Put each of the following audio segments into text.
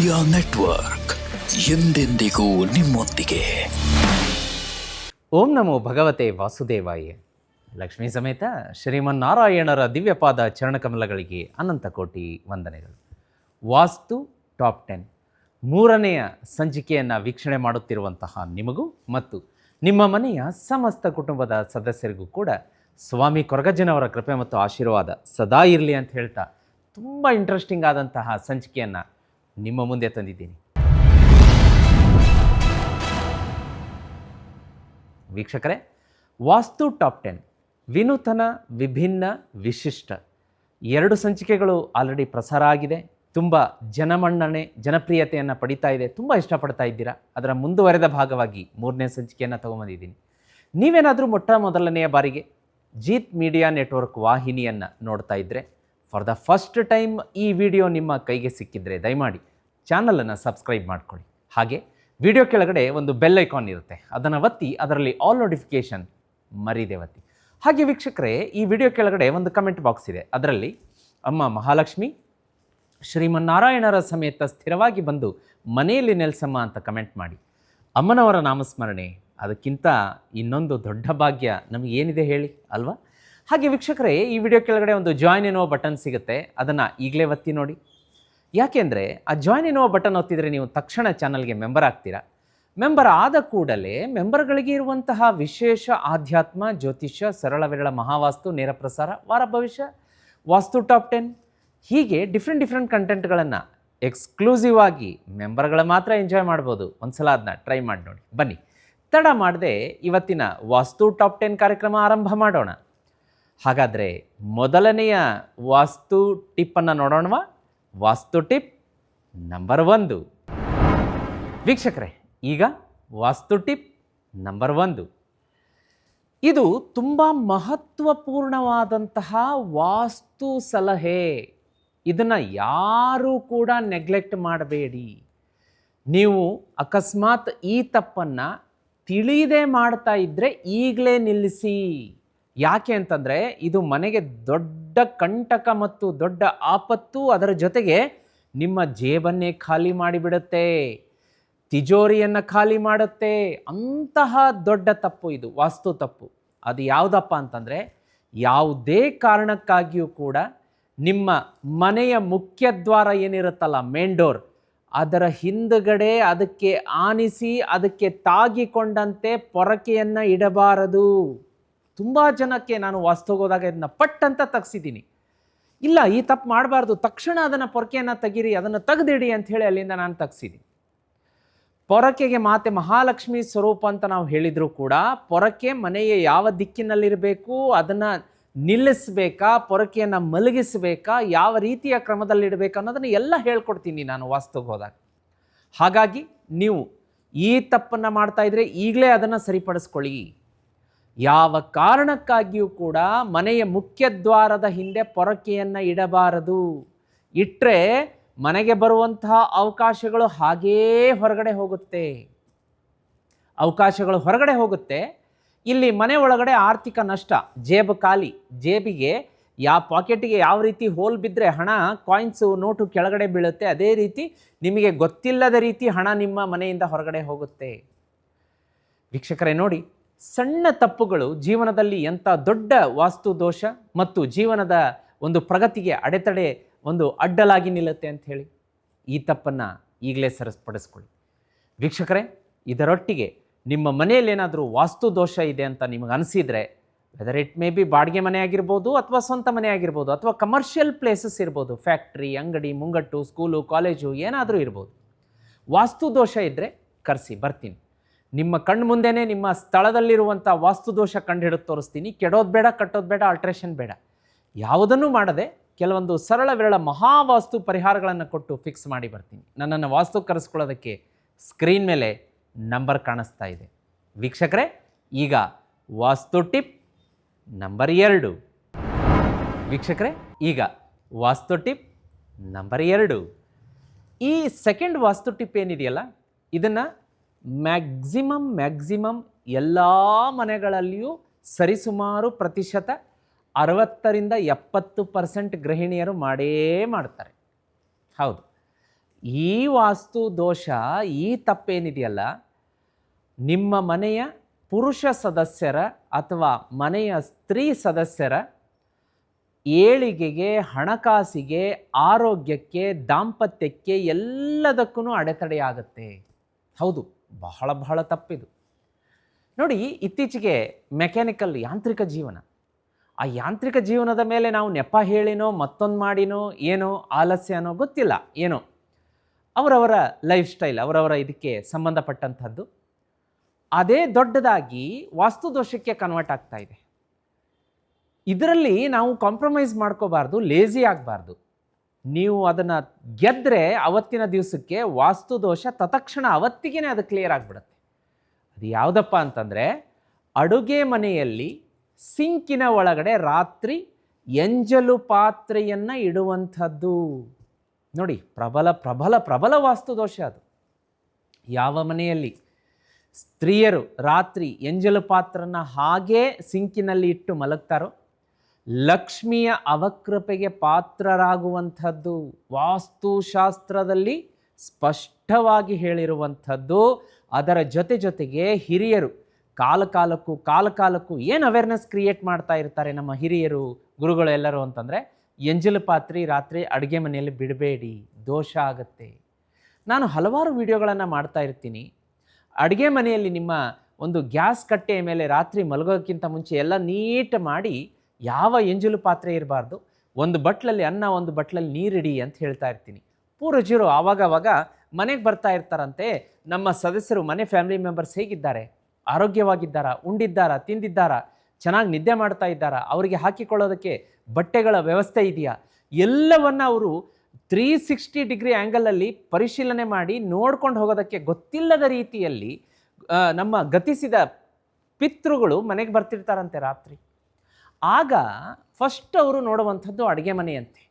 Media network ಎಂದೆಂದಿಗೂ ನಿಮ್ಮೊಂದಿಗೆ. ಓಂ ನಮೋ ಭಗವತೆ ವಾಸುದೇವಾಯ. ಲಕ್ಷ್ಮೀ ಸಮೇತ ಶ್ರೀಮನ್ನಾರಾಯಣರ ದಿವ್ಯಪಾದ ಚರಣಕಮಲಗಳಿಗೆ ಅನಂತ ಕೋಟಿ ವಂದನೆಗಳು. ವಾಸ್ತು ಟಾಪ್ 10 ಮೂರನೆಯ ಸಂಚಿಕೆಯನ್ನು ವೀಕ್ಷಣೆ ಮಾಡುತ್ತಿರುವಂತಹ ನಿಮಗೂ ಮತ್ತು ನಿಮ್ಮ ಮನೆಯ ಸಮಸ್ತ ಕುಟುಂಬದ ಸದಸ್ಯರಿಗೂ ಕೂಡ ಸ್ವಾಮಿ ಕೊರಗಜ್ಜನವರ ಕೃಪೆ ಮತ್ತು ಆಶೀರ್ವಾದ ಸದಾ ಇರಲಿ ಅಂತ ಹೇಳ್ತಾ ತುಂಬ ಇಂಟ್ರೆಸ್ಟಿಂಗ್ ಆದಂತಹ ಸಂಚಿಕೆಯನ್ನು ನಿಮ್ಮ ಮುಂದೆ ತಂದಿದ್ದೀನಿ. ವೀಕ್ಷಕರೇ, ವಾಸ್ತು ಟಾಪ್ 10 ವಿನೂತನ, ವಿಭಿನ್ನ, ವಿಶಿಷ್ಟ 2 ಸಂಚಿಕೆಗಳು ಆಲ್ರೆಡಿ ಪ್ರಸಾರ ಆಗಿದೆ. ತುಂಬ ಜನಮನ್ನಣೆ, ಜನಪ್ರಿಯತೆಯನ್ನು ಪಡಿತಾ ಇದೆ. ತುಂಬ ಇಷ್ಟಪಡ್ತಾ ಇದ್ದೀರಾ. ಅದರ ಮುಂದುವರೆದ ಭಾಗವಾಗಿ 3ನೇ ಸಂಚಿಕೆಯನ್ನು ತೊಗೊಂಬಂದಿದ್ದೀನಿ. ನೀವೇನಾದರೂ ಮೊದಲನೆಯ ಬಾರಿಗೆ ಜೀತ್ ಮೀಡಿಯಾ ನೆಟ್ವರ್ಕ್ ವಾಹಿನಿಯನ್ನು ನೋಡ್ತಾ ಇದ್ದರೆ, ಫಾರ್ ದ ಫಸ್ಟ್ ಟೈಮ್ ಈ ವಿಡಿಯೋ ನಿಮ್ಮ ಕೈಗೆ ಸಿಕ್ಕಿದ್ರೆ ದಯಮಾಡಿ ಚಾನಲನ್ನು ಸಬ್ಸ್ಕ್ರೈಬ್ ಮಾಡ್ಕೊಳ್ಳಿ. ಹಾಗೆ ವಿಡಿಯೋ ಕೆಳಗಡೆ ಒಂದು ಬೆಲ್ ಐಕಾನ್ ಇರುತ್ತೆ, ಅದನ್ನು ಒತ್ತಿ ಅದರಲ್ಲಿ ಆಲ್ ನೋಟಿಫಿಕೇಷನ್ ಮರೀದೆ ಒತ್ತಿ. ಹಾಗೆ ವೀಕ್ಷಕರೇ, ಈ ವಿಡಿಯೋ ಕೆಳಗಡೆ ಒಂದು ಕಮೆಂಟ್ ಬಾಕ್ಸ್ ಇದೆ. ಅದರಲ್ಲಿ ಅಮ್ಮ ಮಹಾಲಕ್ಷ್ಮಿ ಶ್ರೀಮನ್ನಾರಾಯಣರ ಸಮೇತ ಸ್ಥಿರವಾಗಿ ಬಂದು ಮನೆಯಲ್ಲಿ ನೆಲೆಸಮ್ಮ ಅಂತ ಕಮೆಂಟ್ ಮಾಡಿ. ಅಮ್ಮನವರ ನಾಮಸ್ಮರಣೆ ಅದಕ್ಕಿಂತ ಇನ್ನೊಂದು ದೊಡ್ಡ ಭಾಗ್ಯ ನಮಗೇನಿದೆ ಹೇಳಿ ಅಲ್ವಾ? ಹಾಗೆ ವೀಕ್ಷಕರೇ, ಈ ವಿಡಿಯೋ ಕೆಳಗಡೆ ಒಂದು ಜಾಯ್ನ್ ಎನ್ನುವ ಬಟನ್ ಸಿಗುತ್ತೆ, ಅದನ್ನು ಈಗಲೇ ಒತ್ತಿ ನೋಡಿ. ಯಾಕೆಂದರೆ ಆ ಜಾಯ್ನ್ ಎನ್ನುವ ಬಟನ್ ಒತ್ತಿದರೆ ನೀವು ತಕ್ಷಣ ಚಾನಲ್ಗೆ ಮೆಂಬರ್ ಆಗ್ತೀರಾ. ಮೆಂಬರ್ ಆದ ಕೂಡಲೇ ಮೆಂಬರ್ಗಳಿಗೆ ಇರುವಂತಹ ವಿಶೇಷ ಆಧ್ಯಾತ್ಮ, ಜ್ಯೋತಿಷ್ಯ, ಸರಳ ವಿರಳ ಮಹಾವಾಸ್ತು, ನೇರ ಪ್ರಸಾರ, ವಾರ ಭವಿಷ್ಯ, ವಾಸ್ತು ಟಾಪ್ 10 ಹೀಗೆ ಡಿಫ್ರೆಂಟ್ ಕಂಟೆಂಟ್ಗಳನ್ನು ಎಕ್ಸ್ಕ್ಲೂಸಿವ್ ಆಗಿ ಮೆಂಬರ್ಗಳು ಮಾತ್ರ ಎಂಜಾಯ್ ಮಾಡ್ಬೋದು. ಒಂದ್ಸಲ ಅದನ್ನ ಟ್ರೈ ಮಾಡಿ ನೋಡಿ. ಬನ್ನಿ, ತಡ ಮಾಡದೆ ಇವತ್ತಿನ ವಾಸ್ತು ಟಾಪ್ 10 ಕಾರ್ಯಕ್ರಮ ಆರಂಭ ಮಾಡೋಣ. ಹಾಗಾದರೆ ಮೊದಲನೆಯ ವಾಸ್ತು ಟಿಪ್ಪನ್ನು ನೋಡೋಣವಾ? ವಾಸ್ತು ಟಿಪ್ ನಂಬರ್ 1. ವೀಕ್ಷಕರೇ, ಈಗ ವಾಸ್ತು ಟಿಪ್ ನಂಬರ್ 1. ಇದು ತುಂಬ ಮಹತ್ವಪೂರ್ಣವಾದಂತಹ ವಾಸ್ತು ಸಲಹೆ. ಇದನ್ನು ಯಾರೂ ಕೂಡ ನೆಗ್ಲೆಕ್ಟ್ ಮಾಡಬೇಡಿ. ನೀವು ಅಕಸ್ಮಾತ್ ಈ ತಪ್ಪನ್ನು ತಿಳಿದೇ ಮಾಡ್ತಾ ಇದ್ದರೆ ಈಗಲೇ ನಿಲ್ಲಿಸಿ. ಯಾಕೆ ಅಂತಂದರೆ ಇದು ಮನೆಗೆ ದೊಡ್ಡ ಕಂಟಕ ಮತ್ತು ದೊಡ್ಡ ಆಪತ್ತು. ಅದರ ಜೊತೆಗೆ ನಿಮ್ಮ ಜೇಬನ್ನೇ ಖಾಲಿ ಮಾಡಿಬಿಡುತ್ತೆ, ತಿಜೋರಿಯನ್ನು ಖಾಲಿ ಮಾಡುತ್ತೆ. ಅಂತಹ ದೊಡ್ಡ ತಪ್ಪು ಇದು, ವಾಸ್ತು ತಪ್ಪು. ಅದು ಯಾವುದಪ್ಪ ಅಂತಂದರೆ, ಯಾವುದೇ ಕಾರಣಕ್ಕಾಗಿಯೂ ಕೂಡ ನಿಮ್ಮ ಮನೆಯ ಮುಖ್ಯದ್ವಾರ ಏನಿರುತ್ತಲ್ಲ, ಮೇನ್ ಡೋರ್, ಅದರ ಹಿಂದುಗಡೆ ಅದಕ್ಕೆ ಆನಿಸಿ ಅದಕ್ಕೆ ತಾಗಿಕೊಂಡಂತೆ ಪೊರಕೆಯನ್ನು ಇಡಬಾರದು. ತುಂಬ ಜನಕ್ಕೆ ನಾನು ವಾಸ್ತುಗೆ ಹೋದಾಗ ಇದನ್ನ ಪಟ್ಟಂತ ತೆಗ್ಸಿದ್ದೀನಿ. ಇಲ್ಲ, ಈ ತಪ್ಪು ಮಾಡಬಾರ್ದು, ತಕ್ಷಣ ಅದನ್ನು ಪೊರಕೆಯನ್ನು ತೆಗೀರಿ, ಅದನ್ನು ತೆಗೆದಿಡಿ ಅಂಥೇಳಿ ಅಲ್ಲಿಂದ ನಾನು ತೆಗ್ಸಿದ್ದೀನಿ. ಪೊರಕೆಗೆ ಮಾತೆ ಮಹಾಲಕ್ಷ್ಮಿ ಸ್ವರೂಪ ಅಂತ ನಾವು ಹೇಳಿದರೂ ಕೂಡ ಪೊರಕೆ ಮನೆಯ ಯಾವ ದಿಕ್ಕಿನಲ್ಲಿರಬೇಕು, ಅದನ್ನು ನಿಲ್ಲಿಸಬೇಕಾ, ಪೊರಕೆಯನ್ನು ಮಲಗಿಸಬೇಕಾ, ಯಾವ ರೀತಿಯ ಕ್ರಮದಲ್ಲಿಡಬೇಕು ಅನ್ನೋದನ್ನು ಎಲ್ಲ ಹೇಳ್ಕೊಡ್ತೀನಿ ನಾನು ವಾಸ್ತುಗೆ ಹೋದಾಗ. ಹಾಗಾಗಿ ನೀವು ಈ ತಪ್ಪನ್ನು ಮಾಡ್ತಾಯಿದ್ರೆ ಈಗಲೇ ಅದನ್ನು ಸರಿಪಡಿಸ್ಕೊಳ್ಳಿ. ಯಾವ ಕಾರಣಕ್ಕಾಗಿಯೂ ಕೂಡ ಮನೆಯ ಮುಖ್ಯದ್ವಾರದ ಹಿಂದೆ ಪೊರಕೆಯನ್ನು ಇಡಬಾರದು. ಇಟ್ಟರೆ ಮನೆಗೆ ಬರುವಂತಹ ಅವಕಾಶಗಳು ಹಾಗೇ ಹೊರಗಡೆ ಹೋಗುತ್ತೆ. ಇಲ್ಲಿ ಮನೆ ಒಳಗಡೆ ಆರ್ಥಿಕ ನಷ್ಟ, ಜೇಬು ಖಾಲಿ. ಜೇಬಿಗೆ ಪಾಕೆಟಿಗೆ ಯಾವ ರೀತಿ ಹೋಲ್ ಬಿದ್ದರೆ ಹಣ, ಕಾಯಿನ್ಸು, ನೋಟು ಕೆಳಗಡೆ ಬೀಳುತ್ತೆ, ಅದೇ ರೀತಿ ನಿಮಗೆ ಗೊತ್ತಿಲ್ಲದ ರೀತಿ ಹಣ ನಿಮ್ಮ ಮನೆಯಿಂದ ಹೊರಗಡೆ ಹೋಗುತ್ತೆ. ವೀಕ್ಷಕರೇ ನೋಡಿ, ಸಣ್ಣ ತಪ್ಪುಗಳು ಜೀವನದಲ್ಲಿ ಎಂಥ ದೊಡ್ಡ ವಾಸ್ತು ದೋಷ ಮತ್ತು ಜೀವನದ ಒಂದು ಪ್ರಗತಿಗೆ ಅಡೆತಡೆ, ಒಂದು ಅಡ್ಡಲಾಗಿ ನಿಲ್ಲುತ್ತೆ ಅಂತ ಹೇಳಿ ಈ ತಪ್ಪನ್ನು ಈಗಲೇ ಸರಿಪಡಿಸ್ಕೊಳ್ಳಿ. ವೀಕ್ಷಕರೇ, ಇದರೊಟ್ಟಿಗೆ ನಿಮ್ಮ ಮನೆಯಲ್ಲಿ ಏನಾದರೂ ವಾಸ್ತು ದೋಷ ಇದೆ ಅಂತ ನಿಮಗೆ ಅನಿಸಿದರೆ, ವೆದರ್ ಇಟ್ ಮೇ ಬಿ ಬಾಡಿಗೆ ಮನೆ ಆಗಿರ್ಬೋದು, ಅಥವಾ ಸ್ವಂತ ಮನೆ ಆಗಿರ್ಬೋದು, ಅಥವಾ ಕಮರ್ಷಿಯಲ್ ಪ್ಲೇಸಸ್ ಇರ್ಬೋದು, ಫ್ಯಾಕ್ಟ್ರಿ, ಅಂಗಡಿ, ಮುಂಗಟ್ಟು, ಸ್ಕೂಲು, ಕಾಲೇಜು ಏನಾದರೂ ಇರ್ಬೋದು. ವಾಸ್ತು ದೋಷ ಇದ್ದರೆ ಕರೆಸಿ, ಬರ್ತೀನಿ. ನಿಮ್ಮ ಕಣ್ಣು ಮುಂದೆನೇ ನಿಮ್ಮ ಸ್ಥಳದಲ್ಲಿರುವಂಥ ವಾಸ್ತು ದೋಷ ಕಂಡುಹಿಡಿದು ತೋರಿಸ್ತೀನಿ. ಕೆಡೋದು ಬೇಡ, ಕಟ್ಟೋದು ಬೇಡ, ಆಲ್ಟ್ರೇಷನ್ ಬೇಡ, ಯಾವುದನ್ನೂ ಮಾಡದೆ ಕೆಲವೊಂದು ಸರಳ ವಿರಳ ಮಹಾವಾಸ್ತು ಪರಿಹಾರಗಳನ್ನು ಕೊಟ್ಟು ಫಿಕ್ಸ್ ಮಾಡಿ ಬರ್ತೀನಿ. ನನ್ನನ್ನು ವಾಸ್ತು ಕರೆಸ್ಕೊಳ್ಳೋದಕ್ಕೆ ಸ್ಕ್ರೀನ್ ಮೇಲೆ ನಂಬರ್ ಕಾಣಿಸ್ತಾ ಇದೆ. ವೀಕ್ಷಕರೇ, ಈಗ ವಾಸ್ತು ಟಿಪ್ ನಂಬರ್ 2. ವೀಕ್ಷಕರೇ, ಈಗ ವಾಸ್ತು ಟಿಪ್ ನಂಬರ್ 2. ಈ ಸೆಕೆಂಡ್ ವಾಸ್ತು ಟಿಪ್ ಏನಿದೆಯಲ್ಲ, ಇದನ್ನು ಮ್ಯಾಕ್ಸಿಮಮ್ ಎಲ್ಲ ಮನೆಗಳಲ್ಲಿಯೂ ಸರಿಸುಮಾರು ಪ್ರತಿಶತ 60% 70% ಗೃಹಿಣಿಯರು ಮಾಡೇ ಮಾಡ್ತಾರೆ. ಹೌದು, ಈ ವಾಸ್ತು ದೋಷ, ಈ ತಪ್ಪೇನಿದೆಯಲ್ಲ, ನಿಮ್ಮ ಮನೆಯ ಪುರುಷ ಸದಸ್ಯರ ಅಥವಾ ಮನೆಯ ಸ್ತ್ರೀ ಸದಸ್ಯರ ಏಳಿಗೆಗೆ, ಹಣಕಾಸಿಗೆ, ಆರೋಗ್ಯಕ್ಕೆ, ದಾಂಪತ್ಯಕ್ಕೆ ಎಲ್ಲದಕ್ಕೂ ಅಡೆತಡೆಯಾಗುತ್ತೆ. ಹೌದು, ಬಹಳ ಬಹಳ ತಪ್ಪಿದು. ನೋಡಿ, ಇತ್ತೀಚೆಗೆ ಮೆಕ್ಯಾನಿಕಲ್ ಯಾಂತ್ರಿಕ ಜೀವನ, ಆ ಯಾಂತ್ರಿಕ ಜೀವನದ ಮೇಲೆ ನಾವು ನೆಪ ಹೇಳಿನೋ ಮತ್ತೊಂದು ಮಾಡಿನೋ ಏನೋ ಆಲಸ್ಯನೋ ಗೊತ್ತಿಲ್ಲ, ಏನೋ ಅವರವರ ಲೈಫ್ ಸ್ಟೈಲ್, ಅವರವರ ಇದಕ್ಕೆ ಸಂಬಂಧಪಟ್ಟಂಥದ್ದು ಅದೇ ದೊಡ್ಡದಾಗಿ ವಾಸ್ತುದೋಷಕ್ಕೆ ಕನ್ವರ್ಟ್ ಆಗ್ತಾ ಇದೆ. ಇದರಲ್ಲಿ ನಾವು ಕಾಂಪ್ರಮೈಸ್ ಮಾಡ್ಕೋಬಾರ್ದು, ಲೇಜಿ ಆಗಬಾರ್ದು. ನೀವು ಅದನ್ನು ಗೆದ್ದರೆ ಅವತ್ತಿನ ದಿವಸಕ್ಕೆ ವಾಸ್ತುದೋಷ ತತ್ಕ್ಷಣ ಅವತ್ತಿಗೆ ಅದು ಕ್ಲಿಯರ್ ಆಗಿಬಿಡುತ್ತೆ. ಅದು ಯಾವುದಪ್ಪ ಅಂತಂದರೆ, ಅಡುಗೆ ಮನೆಯಲ್ಲಿ ಸಿಂಕಿನ ಒಳಗಡೆ ರಾತ್ರಿ ಎಂಜಲು ಪಾತ್ರೆಯನ್ನು ಇಡುವಂಥದ್ದು. ನೋಡಿ, ಪ್ರಬಲ ಪ್ರಬಲ ಪ್ರಬಲ ವಾಸ್ತುದೋಷ ಅದು. ಯಾವ ಮನೆಯಲ್ಲಿ ಸ್ತ್ರೀಯರು ರಾತ್ರಿ ಎಂಜಲು ಪಾತ್ರನ ಹಾಗೇ ಸಿಂಕಿನಲ್ಲಿ ಇಟ್ಟು ಮಲಗ್ತಾರೋ ಲಕ್ಷ್ಮಿಯ ಅವಕೃಪೆಗೆ ಪಾತ್ರರಾಗುವಂಥದ್ದು ವಾಸ್ತುಶಾಸ್ತ್ರದಲ್ಲಿ ಸ್ಪಷ್ಟವಾಗಿ ಹೇಳಿರುವಂಥದ್ದು. ಅದರ ಜೊತೆಗೆ ಹಿರಿಯರು ಕಾಲಕಾಲಕ್ಕೂ ಏನು ಅವೇರ್ನೆಸ್ ಕ್ರಿಯೇಟ್ ಮಾಡ್ತಾ ಇರ್ತಾರೆ ನಮ್ಮ ಹಿರಿಯರು, ಗುರುಗಳು ಎಲ್ಲರೂ ಅಂತಂದರೆ, ಎಂಜಲು ಪಾತ್ರೆ ರಾತ್ರಿ ಅಡುಗೆ ಮನೆಯಲ್ಲಿ ಬಿಡಬೇಡಿ, ದೋಷ ಆಗುತ್ತೆ. ನಾನು ಹಲವಾರು ವಿಡಿಯೋಗಳನ್ನು ಮಾಡ್ತಾ ಇರ್ತೀನಿ. ಅಡುಗೆ ಮನೆಯಲ್ಲಿ ನಿಮ್ಮ ಒಂದು ಗ್ಯಾಸ್ ಕಟ್ಟೆಯ ಮೇಲೆ ರಾತ್ರಿ ಮಲಗೋಕ್ಕಿಂತ ಮುಂಚೆ ಎಲ್ಲ ನೀಟ್ ಮಾಡಿ ಯಾವ ಎಂಜಲು ಪಾತ್ರೆ ಇರಬಾರ್ದು, ಒಂದು ಬಟ್ಲಲ್ಲಿ ಅನ್ನ, ಒಂದು ಬಟ್ಲಲ್ಲಿ ನೀರಿಡಿ ಅಂತ ಹೇಳ್ತಾ ಇರ್ತೀನಿ. ಪೂರ್ವಜರು ಆವಾಗವಾಗ ಮನೆಗೆ ಬರ್ತಾ ಇರ್ತಾರಂತೆ, ನಮ್ಮ ಸದಸ್ಯರು, ಮನೆ ಫ್ಯಾಮಿಲಿ ಮೆಂಬರ್ಸ್ ಹೇಗಿದ್ದಾರೆ, ಆರೋಗ್ಯವಾಗಿದ್ದಾರಾ, ಉಂಡಿದ್ದಾರಾ, ತಿಂದಿದ್ದಾರಾ, ಚೆನ್ನಾಗಿ ನಿದ್ದೆ ಮಾಡ್ತಾ ಇದ್ದಾರಾ, ಅವರಿಗೆ ಹಾಕಿಕೊಳ್ಳೋದಕ್ಕೆ ಬಟ್ಟೆಗಳ ವ್ಯವಸ್ಥೆ ಇದೆಯಾ, ಎಲ್ಲವನ್ನು ಅವರು 360 ಡಿಗ್ರಿ ಆ್ಯಂಗಲಲ್ಲಿ ಪರಿಶೀಲನೆ ಮಾಡಿ ನೋಡ್ಕೊಂಡು ಹೋಗೋದಕ್ಕೆ ಗೊತ್ತಿಲ್ಲದ ರೀತಿಯಲ್ಲಿ ನಮ್ಮ ಗತಿಸಿದ ಪಿತೃಗಳು ಮನೆಗೆ ಬರ್ತಿರ್ತಾರಂತೆ ರಾತ್ರಿ. ಆಗ ಫಸ್ಟ್ ಅವರು ನೋಡುವಂಥದ್ದು ಅಡುಗೆ ಮನೆಯಂತೆ.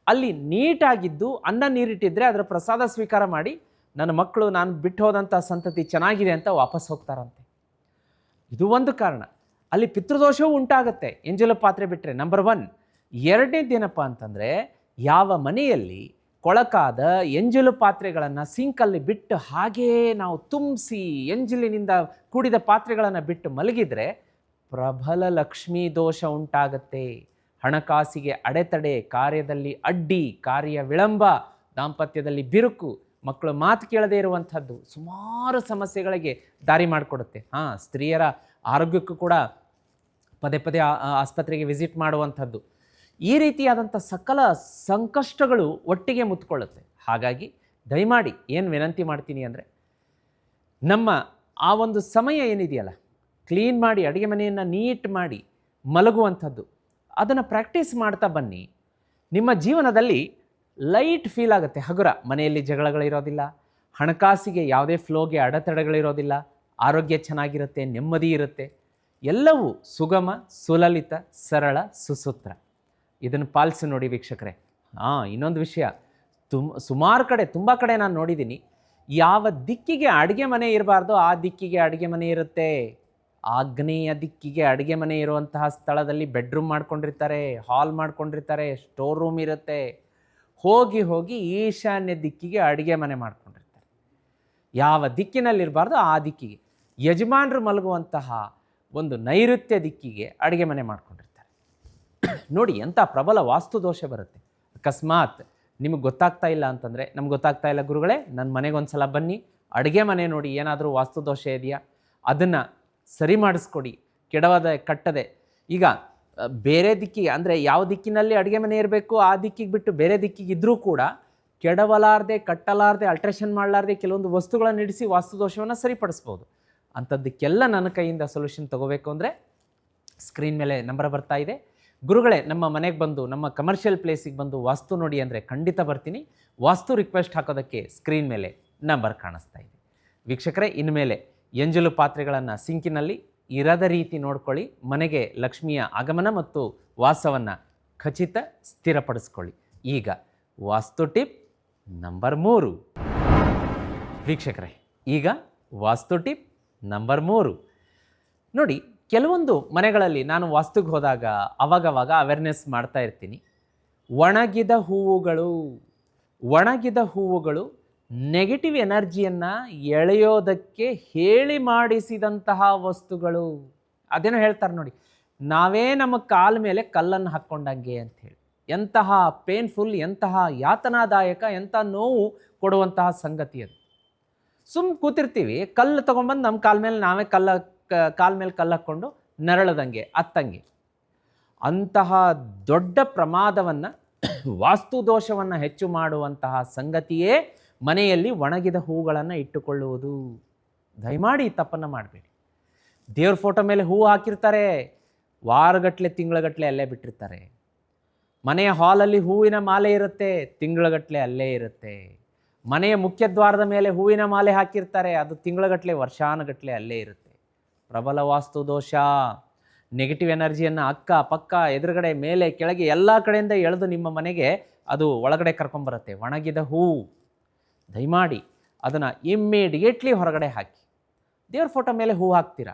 ಅಲ್ಲಿ ನೀಟಾಗಿದ್ದು ಅನ್ನ ನೀರಿಟ್ಟಿದ್ರೆ ಅದರ ಪ್ರಸಾದ ಸ್ವೀಕಾರ ಮಾಡಿ ನನ್ನ ಮಕ್ಕಳು, ನಾನು ಬಿಟ್ಟು ಹೋದಂಥ ಸಂತತಿ ಚೆನ್ನಾಗಿದೆ ಅಂತ ವಾಪಸ್ ಹೋಗ್ತಾರಂತೆ. ಇದು ಒಂದು ಕಾರಣ. ಅಲ್ಲಿ ಪಿತೃದೋಷವೂ ಉಂಟಾಗುತ್ತೆ ಎಂಜಲು ಪಾತ್ರೆ ಬಿಟ್ಟರೆ, ನಂಬರ್ 1. ಎರಡನೇದೇನಪ್ಪ ಅಂತಂದರೆ, ಯಾವ ಮನೆಯಲ್ಲಿ ಕೊಳಕಾದ ಎಂಜಲು ಪಾತ್ರೆಗಳನ್ನು ಸಿಂಕಲ್ಲಿ ಬಿಟ್ಟು ಹಾಗೇ ನಾವು ತುಂಬಿಸಿ ಎಂಜಲಿನಿಂದ ಕೂಡಿದ ಪಾತ್ರೆಗಳನ್ನು ಬಿಟ್ಟು ಮಲಗಿದರೆ ಪ್ರಬಲ ಲಕ್ಷ್ಮೀ ದೋಷ ಉಂಟಾಗತ್ತೆ. ಹಣಕಾಸಿಗೆ ಅಡೆತಡೆ, ಕಾರ್ಯದಲ್ಲಿ ಅಡ್ಡಿ, ಕಾರ್ಯ ವಿಳಂಬ, ದಾಂಪತ್ಯದಲ್ಲಿ ಬಿರುಕು, ಮಕ್ಕಳು ಮಾತು ಕೇಳದೇ ಇರುವಂಥದ್ದು ಸುಮಾರು ಸಮಸ್ಯೆಗಳಿಗೆ ದಾರಿ ಮಾಡಿಕೊಡುತ್ತೆ. ಸ್ತ್ರೀಯರ ಆರೋಗ್ಯಕ್ಕೂ ಕೂಡ ಪದೇ ಪದೇ ಆಸ್ಪತ್ರೆಗೆ ವಿಸಿಟ್ ಮಾಡುವಂಥದ್ದು, ಈ ರೀತಿಯಾದಂಥ ಸಕಲ ಸಂಕಷ್ಟಗಳು ಒಟ್ಟಿಗೆ ಮುತ್ಕೊಳ್ಳುತ್ತೆ. ಹಾಗಾಗಿ ದಯಮಾಡಿ ಏನು ವಿನಂತಿ ಮಾಡ್ತೀನಿ ಅಂದರೆ, ನಮ್ಮ ಆ ಒಂದು ಸಮಯ ಏನಿದೆಯಲ್ಲ, ಕ್ಲೀನ್ ಮಾಡಿ ಅಡುಗೆ ಮನೆಯನ್ನು ನೀಟ್ ಮಾಡಿ ಮಲಗುವಂಥದ್ದು, ಅದನ್ನು ಪ್ರಾಕ್ಟೀಸ್ ಮಾಡ್ತಾ ಬನ್ನಿ. ನಿಮ್ಮ ಜೀವನದಲ್ಲಿ ಲೈಟ್ ಫೀಲ್ ಆಗುತ್ತೆ, ಹಗುರ. ಮನೆಯಲ್ಲಿ ಜಗಳಗಳಿರೋದಿಲ್ಲ, ಹಣಕಾಸಿಗೆ ಯಾವುದೇ ಫ್ಲೋಗೆ ಅಡೆತಡೆಗಳಿರೋದಿಲ್ಲ, ಆರೋಗ್ಯ ಚೆನ್ನಾಗಿರುತ್ತೆ, ನೆಮ್ಮದಿ ಇರುತ್ತೆ, ಎಲ್ಲವೂ ಸುಗಮ, ಸುಲಲಿತ, ಸರಳ, ಸುಸೂತ್ರ. ಇದನ್ನು ಪಾಲಿಸಿ ನೋಡಿ ವೀಕ್ಷಕರೇ. ಇನ್ನೊಂದು ವಿಷಯ, ತುಂಬ ಕಡೆ ನಾನು ನೋಡಿದ್ದೀನಿ, ಯಾವ ದಿಕ್ಕಿಗೆ ಅಡುಗೆ ಮನೆ ಇರಬಾರ್ದೋ ಆ ದಿಕ್ಕಿಗೆ ಅಡುಗೆ ಮನೆ ಇರುತ್ತೆ. ಆಗ್ನೇಯ ದಿಕ್ಕಿಗೆ ಅಡುಗೆ ಮನೆ ಇರುವಂತಹ ಸ್ಥಳದಲ್ಲಿ ಬೆಡ್ರೂಮ್ ಮಾಡ್ಕೊಂಡಿರ್ತಾರೆ, ಹಾಲ್ ಮಾಡ್ಕೊಂಡಿರ್ತಾರೆ, ಸ್ಟೋರ್ ರೂಮ್ ಇರುತ್ತೆ. ಹೋಗಿ ಈಶಾನ್ಯ ದಿಕ್ಕಿಗೆ ಅಡುಗೆ ಮನೆ ಮಾಡ್ಕೊಂಡಿರ್ತಾರೆ. ಯಾವ ದಿಕ್ಕಿನಲ್ಲಿರಬಾರ್ದು ಆ ದಿಕ್ಕಿಗೆ, ಯಜಮಾನರು ಮಲಗುವಂತಹ ಒಂದು ನೈಋತ್ಯ ದಿಕ್ಕಿಗೆ ಅಡುಗೆ ಮನೆ ಮಾಡ್ಕೊಂಡಿರ್ತಾರೆ. ನೋಡಿ ಎಂಥ ಪ್ರಬಲ ವಾಸ್ತು ದೋಷ ಬರುತ್ತೆ. ಅಕಸ್ಮಾತ್ ನಿಮಗೆ ಗೊತ್ತಾಗ್ತಾ ಇಲ್ಲ ಅಂತಂದರೆ, ನಮ್ಗೆ ಗೊತ್ತಾಗ್ತಾ ಇಲ್ಲ ಗುರುಗಳೇ, ನನ್ನ ಮನೆಗೆ ಒಂದು ಸಲ ಬನ್ನಿ, ಅಡುಗೆ ಮನೆ ನೋಡಿ ಏನಾದರೂ ವಾಸ್ತು ದೋಷ ಇದೆಯಾ ಅದನ್ನು ಸರಿ ಮಾಡಿಸ್ಕೊಡಿ, ಕೆಡವದೆ ಕಟ್ಟದೆ. ಈಗ ಬೇರೆ ದಿಕ್ಕಿಗೆ ಅಂದರೆ ಯಾವ ದಿಕ್ಕಿನಲ್ಲಿ ಅಡುಗೆ ಮನೆ ಇರಬೇಕು ಆ ದಿಕ್ಕಿಗೆ ಬಿಟ್ಟು ಬೇರೆ ದಿಕ್ಕಿಗೆ ಇದ್ದರೂ ಕೂಡ ಕೆಡವಲಾರದೆ, ಕಟ್ಟಲಾರದೆ, ಅಲ್ಟ್ರೇಷನ್ ಮಾಡಲಾರದೆ ಕೆಲವೊಂದು ವಸ್ತುಗಳನ್ನು ಇಡಿಸಿ ವಾಸ್ತುದೋಷವನ್ನು ಸರಿಪಡಿಸ್ಬೋದು. ಅಂಥದ್ದಕ್ಕೆಲ್ಲ ನನ್ನ ಕೈಯಿಂದ ಸೊಲ್ಯೂಷನ್ ತೊಗೋಬೇಕು ಅಂದರೆ ಸ್ಕ್ರೀನ್ ಮೇಲೆ ನಂಬರ್ ಬರ್ತಾ ಇದೆ. ಗುರುಗಳೇ, ನಮ್ಮ ಮನೆಗೆ ಬಂದು, ನಮ್ಮ ಕಮರ್ಷಿಯಲ್ ಪ್ಲೇಸಿಗೆ ಬಂದು ವಾಸ್ತು ನೋಡಿ ಅಂದರೆ ಖಂಡಿತ ಬರ್ತೀನಿ. ವಾಸ್ತು ರಿಕ್ವೆಸ್ಟ್ ಹಾಕೋದಕ್ಕೆ ಸ್ಕ್ರೀನ್ ಮೇಲೆ ನಂಬರ್ ಕಾಣಿಸ್ತಾ ಇದೆ. ವೀಕ್ಷಕರೇ, ಇನ್ಮೇಲೆ ಎಂಜಲು ಪಾತ್ರೆಗಳನ್ನು ಸಿಂಕಿನಲ್ಲಿ ಇರದ ರೀತಿ ನೋಡ್ಕೊಳ್ಳಿ. ಮನೆಗೆ ಲಕ್ಷ್ಮಿಯ ಆಗಮನ ಮತ್ತು ವಾಸವನ್ನು ಖಚಿತ ಸ್ಥಿರಪಡಿಸ್ಕೊಳ್ಳಿ. ಈಗ ವಾಸ್ತು ಟಿಪ್ ನಂಬರ್ 3. ವೀಕ್ಷಕರೇ, ಈಗ ವಾಸ್ತು ಟಿಪ್ ನಂಬರ್ 3 ನೋಡಿ. ಕೆಲವೊಂದು ಮನೆಗಳಲ್ಲಿ ನಾನು ವಾಸ್ತುಗೆ ಹೋದಾಗ ಅವಾಗವಾಗ ಅವೇರ್ನೆಸ್ ಮಾಡ್ತಾ ಇರ್ತೀನಿ. ಒಣಗಿದ ಹೂವುಗಳು ನೆಗೆಟಿವ್ ಎನರ್ಜಿಯನ್ನು ಎಳೆಯೋದಕ್ಕೆ ಹೇಳಿ ಮಾಡಿಸಿದಂತಹ ವಸ್ತುಗಳು. ಅದೇನೋ ಹೇಳ್ತಾರೆ ನೋಡಿ, ನಾವೇ ನಮ್ಮ ಕಾಲ ಮೇಲೆ ಕಲ್ಲನ್ನು ಹಾಕ್ಕೊಂಡಂಗೆ ಅಂಥೇಳಿ. ಎಂತಹ ಪೇನ್ಫುಲ್, ಎಂತಹ ಯಾತನಾದಾಯಕ, ಎಂಥ ನೋವು ಕೊಡುವಂತಹ ಸಂಗತಿ ಅದು. ಕೂತಿರ್ತೀವಿ, ಕಲ್ಲು ತೊಗೊಂಬಂದು ನಮ್ಮ ಕಾಲ ಮೇಲೆ ನಾವೇ ಕಾಲ ಮೇಲೆ ಕಲ್ಲು ಹಾಕ್ಕೊಂಡು ನರಳದಂಗೆ ಅತ್ತಂಗೆ. ಅಂತಹ ದೊಡ್ಡ ಪ್ರಮಾದವನ್ನು, ವಾಸ್ತು ದೋಷವನ್ನು ಹೆಚ್ಚು ಮಾಡುವಂತಹ ಸಂಗತಿಯೇ ಮನೆಯಲ್ಲಿ ಒಣಗಿದ ಹೂಗಳನ್ನು ಇಟ್ಟುಕೊಳ್ಳುವುದು. ದಯಮಾಡಿ ಈ ತಪ್ಪನ್ನು ಮಾಡಬೇಡಿ. ದೇವ್ರ ಫೋಟೋ ಮೇಲೆ ಹೂವು ಹಾಕಿರ್ತಾರೆ, ವಾರಗಟ್ಟಲೆ ತಿಂಗಳಗಟ್ಟಲೆ ಅಲ್ಲೇ ಬಿಟ್ಟಿರ್ತಾರೆ. ಮನೆಯ ಹಾಲಲ್ಲಿ ಹೂವಿನ ಮಾಲೆ ಇರುತ್ತೆ, ತಿಂಗಳಗಟ್ಟಲೆ ಅಲ್ಲೇ ಇರುತ್ತೆ. ಮನೆಯ ಮುಖ್ಯದ್ವಾರದ ಮೇಲೆ ಹೂವಿನ ಮಾಲೆ ಹಾಕಿರ್ತಾರೆ, ಅದು ತಿಂಗಳಗಟ್ಟಲೆ ವರ್ಷಾನುಗಟ್ಟಲೆ ಅಲ್ಲೇ ಇರುತ್ತೆ. ಪ್ರಬಲ ವಾಸ್ತು ದೋಷ. ನೆಗೆಟಿವ್ ಎನರ್ಜಿಯನ್ನು ಅಕ್ಕ ಪಕ್ಕ ಎದುರುಗಡೆ ಮೇಲೆ ಕೆಳಗೆ ಎಲ್ಲ ಕಡೆಯಿಂದ ಎಳೆದು ನಿಮ್ಮ ಮನೆಗೆ ಅದು ಒಳಗಡೆ ಕರ್ಕೊಂಬರುತ್ತೆ. ಒಣಗಿದ ಹೂವು, ದಯಮಾಡಿ ಅದನ್ನು ಇಮ್ಮಿಡಿಯೇಟ್ಲಿ ಹೊರಗಡೆ ಹಾಕಿ. ದೇವ್ರ ಫೋಟೋ ಮೇಲೆ ಹೂವು ಹಾಕ್ತೀರಾ,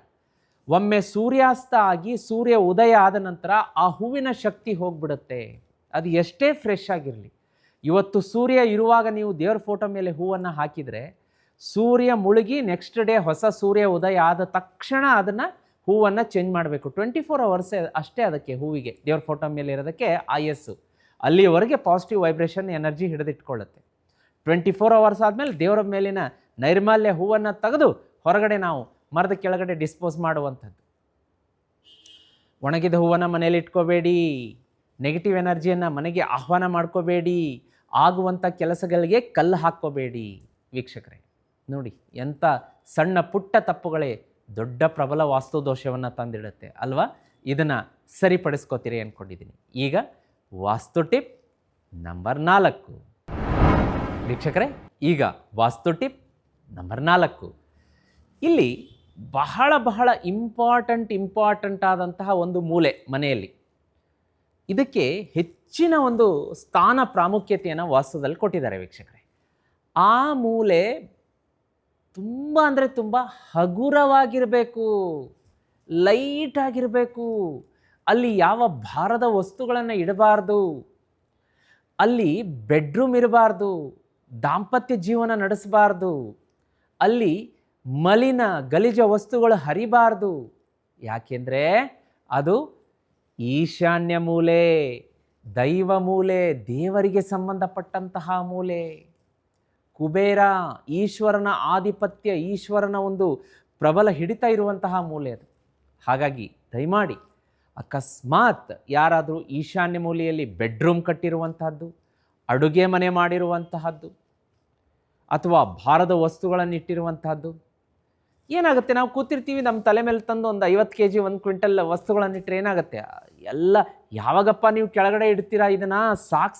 ಒಮ್ಮೆ ಸೂರ್ಯಾಸ್ತ ಆಗಿ ಸೂರ್ಯ ಉದಯ ಆದ ನಂತರ ಆ ಹೂವಿನ ಶಕ್ತಿ ಹೋಗ್ಬಿಡುತ್ತೆ. ಅದು ಎಷ್ಟೇ ಫ್ರೆಶ್ ಆಗಿರಲಿ. ಇವತ್ತು ಸೂರ್ಯ ಇರುವಾಗ ನೀವು ದೇವ್ರ ಫೋಟೋ ಮೇಲೆ ಹೂವನ್ನು ಹಾಕಿದರೆ, ಸೂರ್ಯ ಮುಳುಗಿ ನೆಕ್ಸ್ಟ್ ಡೇ ಹೊಸ ಸೂರ್ಯ ಉದಯ ಆದ ತಕ್ಷಣ ಅದನ್ನು ಹೂವನ್ನು ಚೇಂಜ್ ಮಾಡಬೇಕು. 24 hours ಅಷ್ಟೇ ಅದಕ್ಕೆ, ಹೂವಿಗೆ ದೇವ್ರ ಫೋಟೋ ಮೇಲೆ ಇರೋದಕ್ಕೆ ಆಯಸ್ಸು. ಅಲ್ಲಿವರೆಗೆ ಪಾಸಿಟಿವ್ ವೈಬ್ರೇಷನ್ ಎನರ್ಜಿ ಹಿಡಿದಿಟ್ಕೊಳ್ಳುತ್ತೆ. 24 hours ಆದಮೇಲೆ ದೇವರ ಮೇಲಿನ ನೈರ್ಮಲ್ಯ ಹೂವನ್ನು ತೆಗೆದು ಹೊರಗಡೆ ನಾವು ಮರದ ಕೆಳಗಡೆ ಡಿಸ್ಪೋಸ್ ಮಾಡುವಂಥದ್ದು. ಒಣಗಿದ ಹೂವನ್ನು ಮನೇಲಿ ಇಟ್ಕೋಬೇಡಿ. ನೆಗೆಟಿವ್ ಎನರ್ಜಿಯನ್ನು ಮನೆಗೆ ಆಹ್ವಾನ ಮಾಡ್ಕೋಬೇಡಿ. ಆಗುವಂಥ ಕೆಲಸಗಳಿಗೆ ಕಲ್ಲು ಹಾಕ್ಕೋಬೇಡಿ. ವೀಕ್ಷಕರೇ ನೋಡಿ, ಎಂಥ ಸಣ್ಣ ಪುಟ್ಟ ತಪ್ಪುಗಳೇ ದೊಡ್ಡ ಪ್ರಬಲ ವಾಸ್ತು ದೋಷವನ್ನು ತಂದಿಡುತ್ತೆ ಅಲ್ವಾ? ಇದನ್ನು ಸರಿಪಡಿಸ್ಕೋತೀರಿ ಅಂದ್ಕೊಂಡಿದ್ದೀನಿ. ಈಗ ವಾಸ್ತು ಟಿಪ್ ನಂಬರ್ 4. ವೀಕ್ಷಕರೇ, ಈಗ ವಾಸ್ತು ಟಿಪ್ ನಂಬರ್ 4. ಇಲ್ಲಿ ಬಹಳ ಬಹಳ ಇಂಪಾರ್ಟೆಂಟ್ ಆದಂತಹ ಒಂದು ಮೂಲೆ ಮನೆಯಲ್ಲಿ. ಇದಕ್ಕೆ ಹೆಚ್ಚಿನ ಒಂದು ಸ್ಥಾನ ಪ್ರಾಮುಖ್ಯತೆಯನ್ನು ವಾಸ್ತುದಲ್ಲಿ ಕೊಟ್ಟಿದ್ದಾರೆ ವೀಕ್ಷಕರೇ. ಆ ಮೂಲೆ ತುಂಬ ಅಂದರೆ ತುಂಬ ಹಗುರವಾಗಿರಬೇಕು, ಲೈಟ್ ಆಗಿರಬೇಕು. ಅಲ್ಲಿ ಯಾವ ಭಾರದ ವಸ್ತುಗಳನ್ನು ಇಡಬಾರ್ದು. ಅಲ್ಲಿ ಬೆಡ್ರೂಮ್ ಇರಬಾರ್ದು, ದಾಂಪತ್ಯ ಜೀವನ ನಡೆಸಬಾರ್ದು. ಅಲ್ಲಿ ಮಲಿನ ಗಲೀಜ ವಸ್ತುಗಳು ಹರಿಬಾರ್ದು. ಯಾಕೆಂದರೆ ಅದು ಈಶಾನ್ಯ ಮೂಲೆ, ದೈವ ಮೂಲೆ, ದೇವರಿಗೆ ಸಂಬಂಧಪಟ್ಟಂತಹ ಮೂಲೆ. ಕುಬೇರ, ಈಶ್ವರನ ಆಧಿಪತ್ಯ, ಈಶ್ವರನ ಒಂದು ಪ್ರಬಲ ಹಿಡಿತ ಇರುವಂತಹ ಮೂಲೆ ಅದು. ಹಾಗಾಗಿ ದಯಮಾಡಿ ಅಕಸ್ಮಾತ್ ಯಾರಾದರೂ ಈಶಾನ್ಯ ಮೂಲೆಯಲ್ಲಿ ಬೆಡ್ರೂಮ್ ಕಟ್ಟಿರುವಂತಹದ್ದು, ಅಡುಗೆ ಮನೆ ಮಾಡಿರುವಂತಹದ್ದು, ಅಥವಾ ಭಾರದ ವಸ್ತುಗಳನ್ನು ಇಟ್ಟಿರುವಂತಹದ್ದು, ಏನಾಗುತ್ತೆ, ನಾವು ಕೂತಿರ್ತೀವಿ, ನಮ್ಮ ತಲೆ ಮೇಲೆ ತಂದು ಒಂದು 50 kg 1 ಕ್ವಿಂಟಲ್ ವಸ್ತುಗಳನ್ನು ಇಟ್ಟರೆ ಏನಾಗುತ್ತೆ, ಎಲ್ಲ ಯಾವಾಗಪ್ಪ ನೀವು ಕೆಳಗಡೆ ಇಡ್ತೀರಾ, ಇದನ್ನು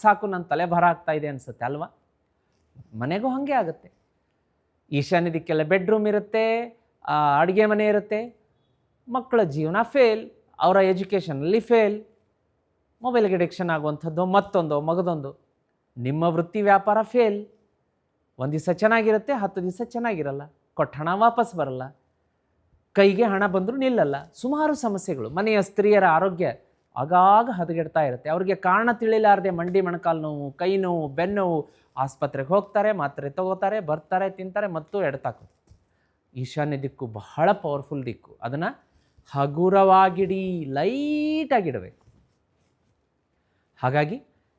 ಸಾಕು ನನ್ನ ತಲೆ ಭಾರ ಆಗ್ತಾ ಇದೆ ಅನಿಸುತ್ತೆ ಅಲ್ವಾ? ಮನೆಗೂ ಹಾಗೆ ಆಗುತ್ತೆ. ಈಶಾನ್ಯ ದಿಕ್ಕೆಲ್ಲ ಬೆಡ್ರೂಮ್ ಇರುತ್ತೆ, ಅಡುಗೆ ಮನೆ ಇರುತ್ತೆ, ಮಕ್ಕಳ ಜೀವನ ಫೇಲ್, ಅವರ ಎಜುಕೇಷನಲ್ಲಿ ಫೇಲ್, ಮೊಬೈಲ್ಗೆ ಅಡಿಕ್ಷನ್ ಆಗುವಂಥದ್ದು, ಮತ್ತೊಂದು ಮಗದೊಂದು, ನಿಮ್ಮ ವೃತ್ತಿ ವ್ಯಾಪಾರ ಫೇಲ್. ಒಂದು ದಿವಸ ಚೆನ್ನಾಗಿರುತ್ತೆ, 10 ದಿವಸ ಚೆನ್ನಾಗಿರಲ್ಲ, ಕೊಟ್ಟ ಹಣ ವಾಪಸ್ ಬರಲ್ಲ, ಕೈಗೆ ಹಣ ಬಂದರೂ ನಿಲ್ಲಲ್ಲ. ಸುಮಾರು ಸಮಸ್ಯೆಗಳು. ಮನೆಯ ಸ್ತ್ರೀಯರ ಆರೋಗ್ಯ ಆಗಾಗ ಹದಗೆಡ್ತಾ ಇರುತ್ತೆ. ಅವ್ರಿಗೆ ಕಾರಣ ತಿಳಿಲಾರದೆ ಮಂಡಿ ಮೊಣಕಾಲು ನೋವು, ಕೈ ನೋವು, ಬೆನ್ನೋವು, ಆಸ್ಪತ್ರೆಗೆ ಹೋಗ್ತಾರೆ, ಮಾತ್ರೆ ತಗೋತಾರೆ, ಬರ್ತಾರೆ, ತಿಂತಾರೆ, ಮತ್ತು ಎಡ್ತಾಕೋದು. ಈಶಾನ್ಯ ದಿಕ್ಕು ಬಹಳ ಪವರ್ಫುಲ್ ದಿಕ್ಕು. ಅದನ್ನು ಹಗುರವಾಗಿಡಿ, ಲೈಟಾಗಿಡಬೇಕು. ಹಾಗಾಗಿ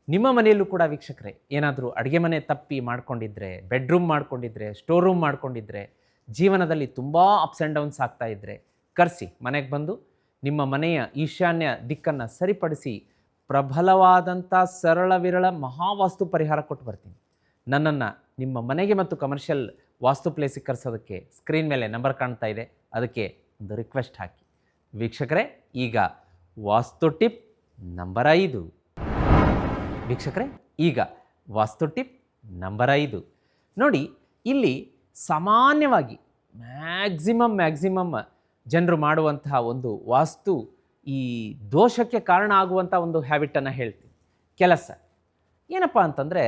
ನಿಮ್ಮ ಮನೆಯಲ್ಲೂ ಕೂಡ ವೀಕ್ಷಕರೇ, ಏನಾದರೂ ಅಡುಗೆ ಮನೆ ತಪ್ಪಿ ಮಾಡ್ಕೊಂಡಿದ್ರೆ, ಬೆಡ್ರೂಮ್ ಮಾಡ್ಕೊಂಡಿದ್ರೆ, ಸ್ಟೋರ್ ರೂಮ್ ಮಾಡ್ಕೊಂಡಿದ್ರೆ, ಜೀವನದಲ್ಲಿ ತುಂಬ ಅಪ್ಸ್ ಆ್ಯಂಡ್ ಡೌನ್ಸ್ ಆಗ್ತಾ ಇದ್ದರೆ ಕರೆಸಿ, ಮನೆಗೆ ಬಂದು ನಿಮ್ಮ ಮನೆಯ ಈಶಾನ್ಯ ದಿಕ್ಕನ್ನು ಸರಿಪಡಿಸಿ ಪ್ರಬಲವಾದಂಥ ಸರಳ ವಿರಳ ಮಹಾವಾಸ್ತು ಪರಿಹಾರ ಕೊಟ್ಟು ಬರ್ತೀನಿ. ನನ್ನನ್ನು ನಿಮ್ಮ ಮನೆಗೆ ಮತ್ತು ಕಮರ್ಷಿಯಲ್ ವಾಸ್ತು ಪ್ಲೇಸಿಗೆ ಕರೆಸೋದಕ್ಕೆ ಸ್ಕ್ರೀನ್ ಮೇಲೆ ನಂಬರ್ ಕಾಣ್ತಾ ಇದೆ, ಅದಕ್ಕೆ ಒಂದು ರಿಕ್ವೆಸ್ಟ್ ಹಾಕಿ. ವೀಕ್ಷಕರೇ, ಈಗ ವಾಸ್ತು ಟಿಪ್ ನಂಬರ್ 5. ವೀಕ್ಷಕರೇ, ಈಗ ವಾಸ್ತು ಟಿಪ್ ನಂಬರ್ 5 ನೋಡಿ. ಇಲ್ಲಿ ಸಾಮಾನ್ಯವಾಗಿ ಮ್ಯಾಕ್ಸಿಮಮ್ ಜನರು ಮಾಡುವಂತಹ ಒಂದು ವಾಸ್ತು ಈ ದೋಷಕ್ಕೆ ಕಾರಣ ಆಗುವಂಥ ಒಂದು ಹ್ಯಾಬಿಟನ್ನು ಹೇಳ್ತೀನಿ. ಕೆಲಸ ಏನಪ್ಪ ಅಂತಂದರೆ,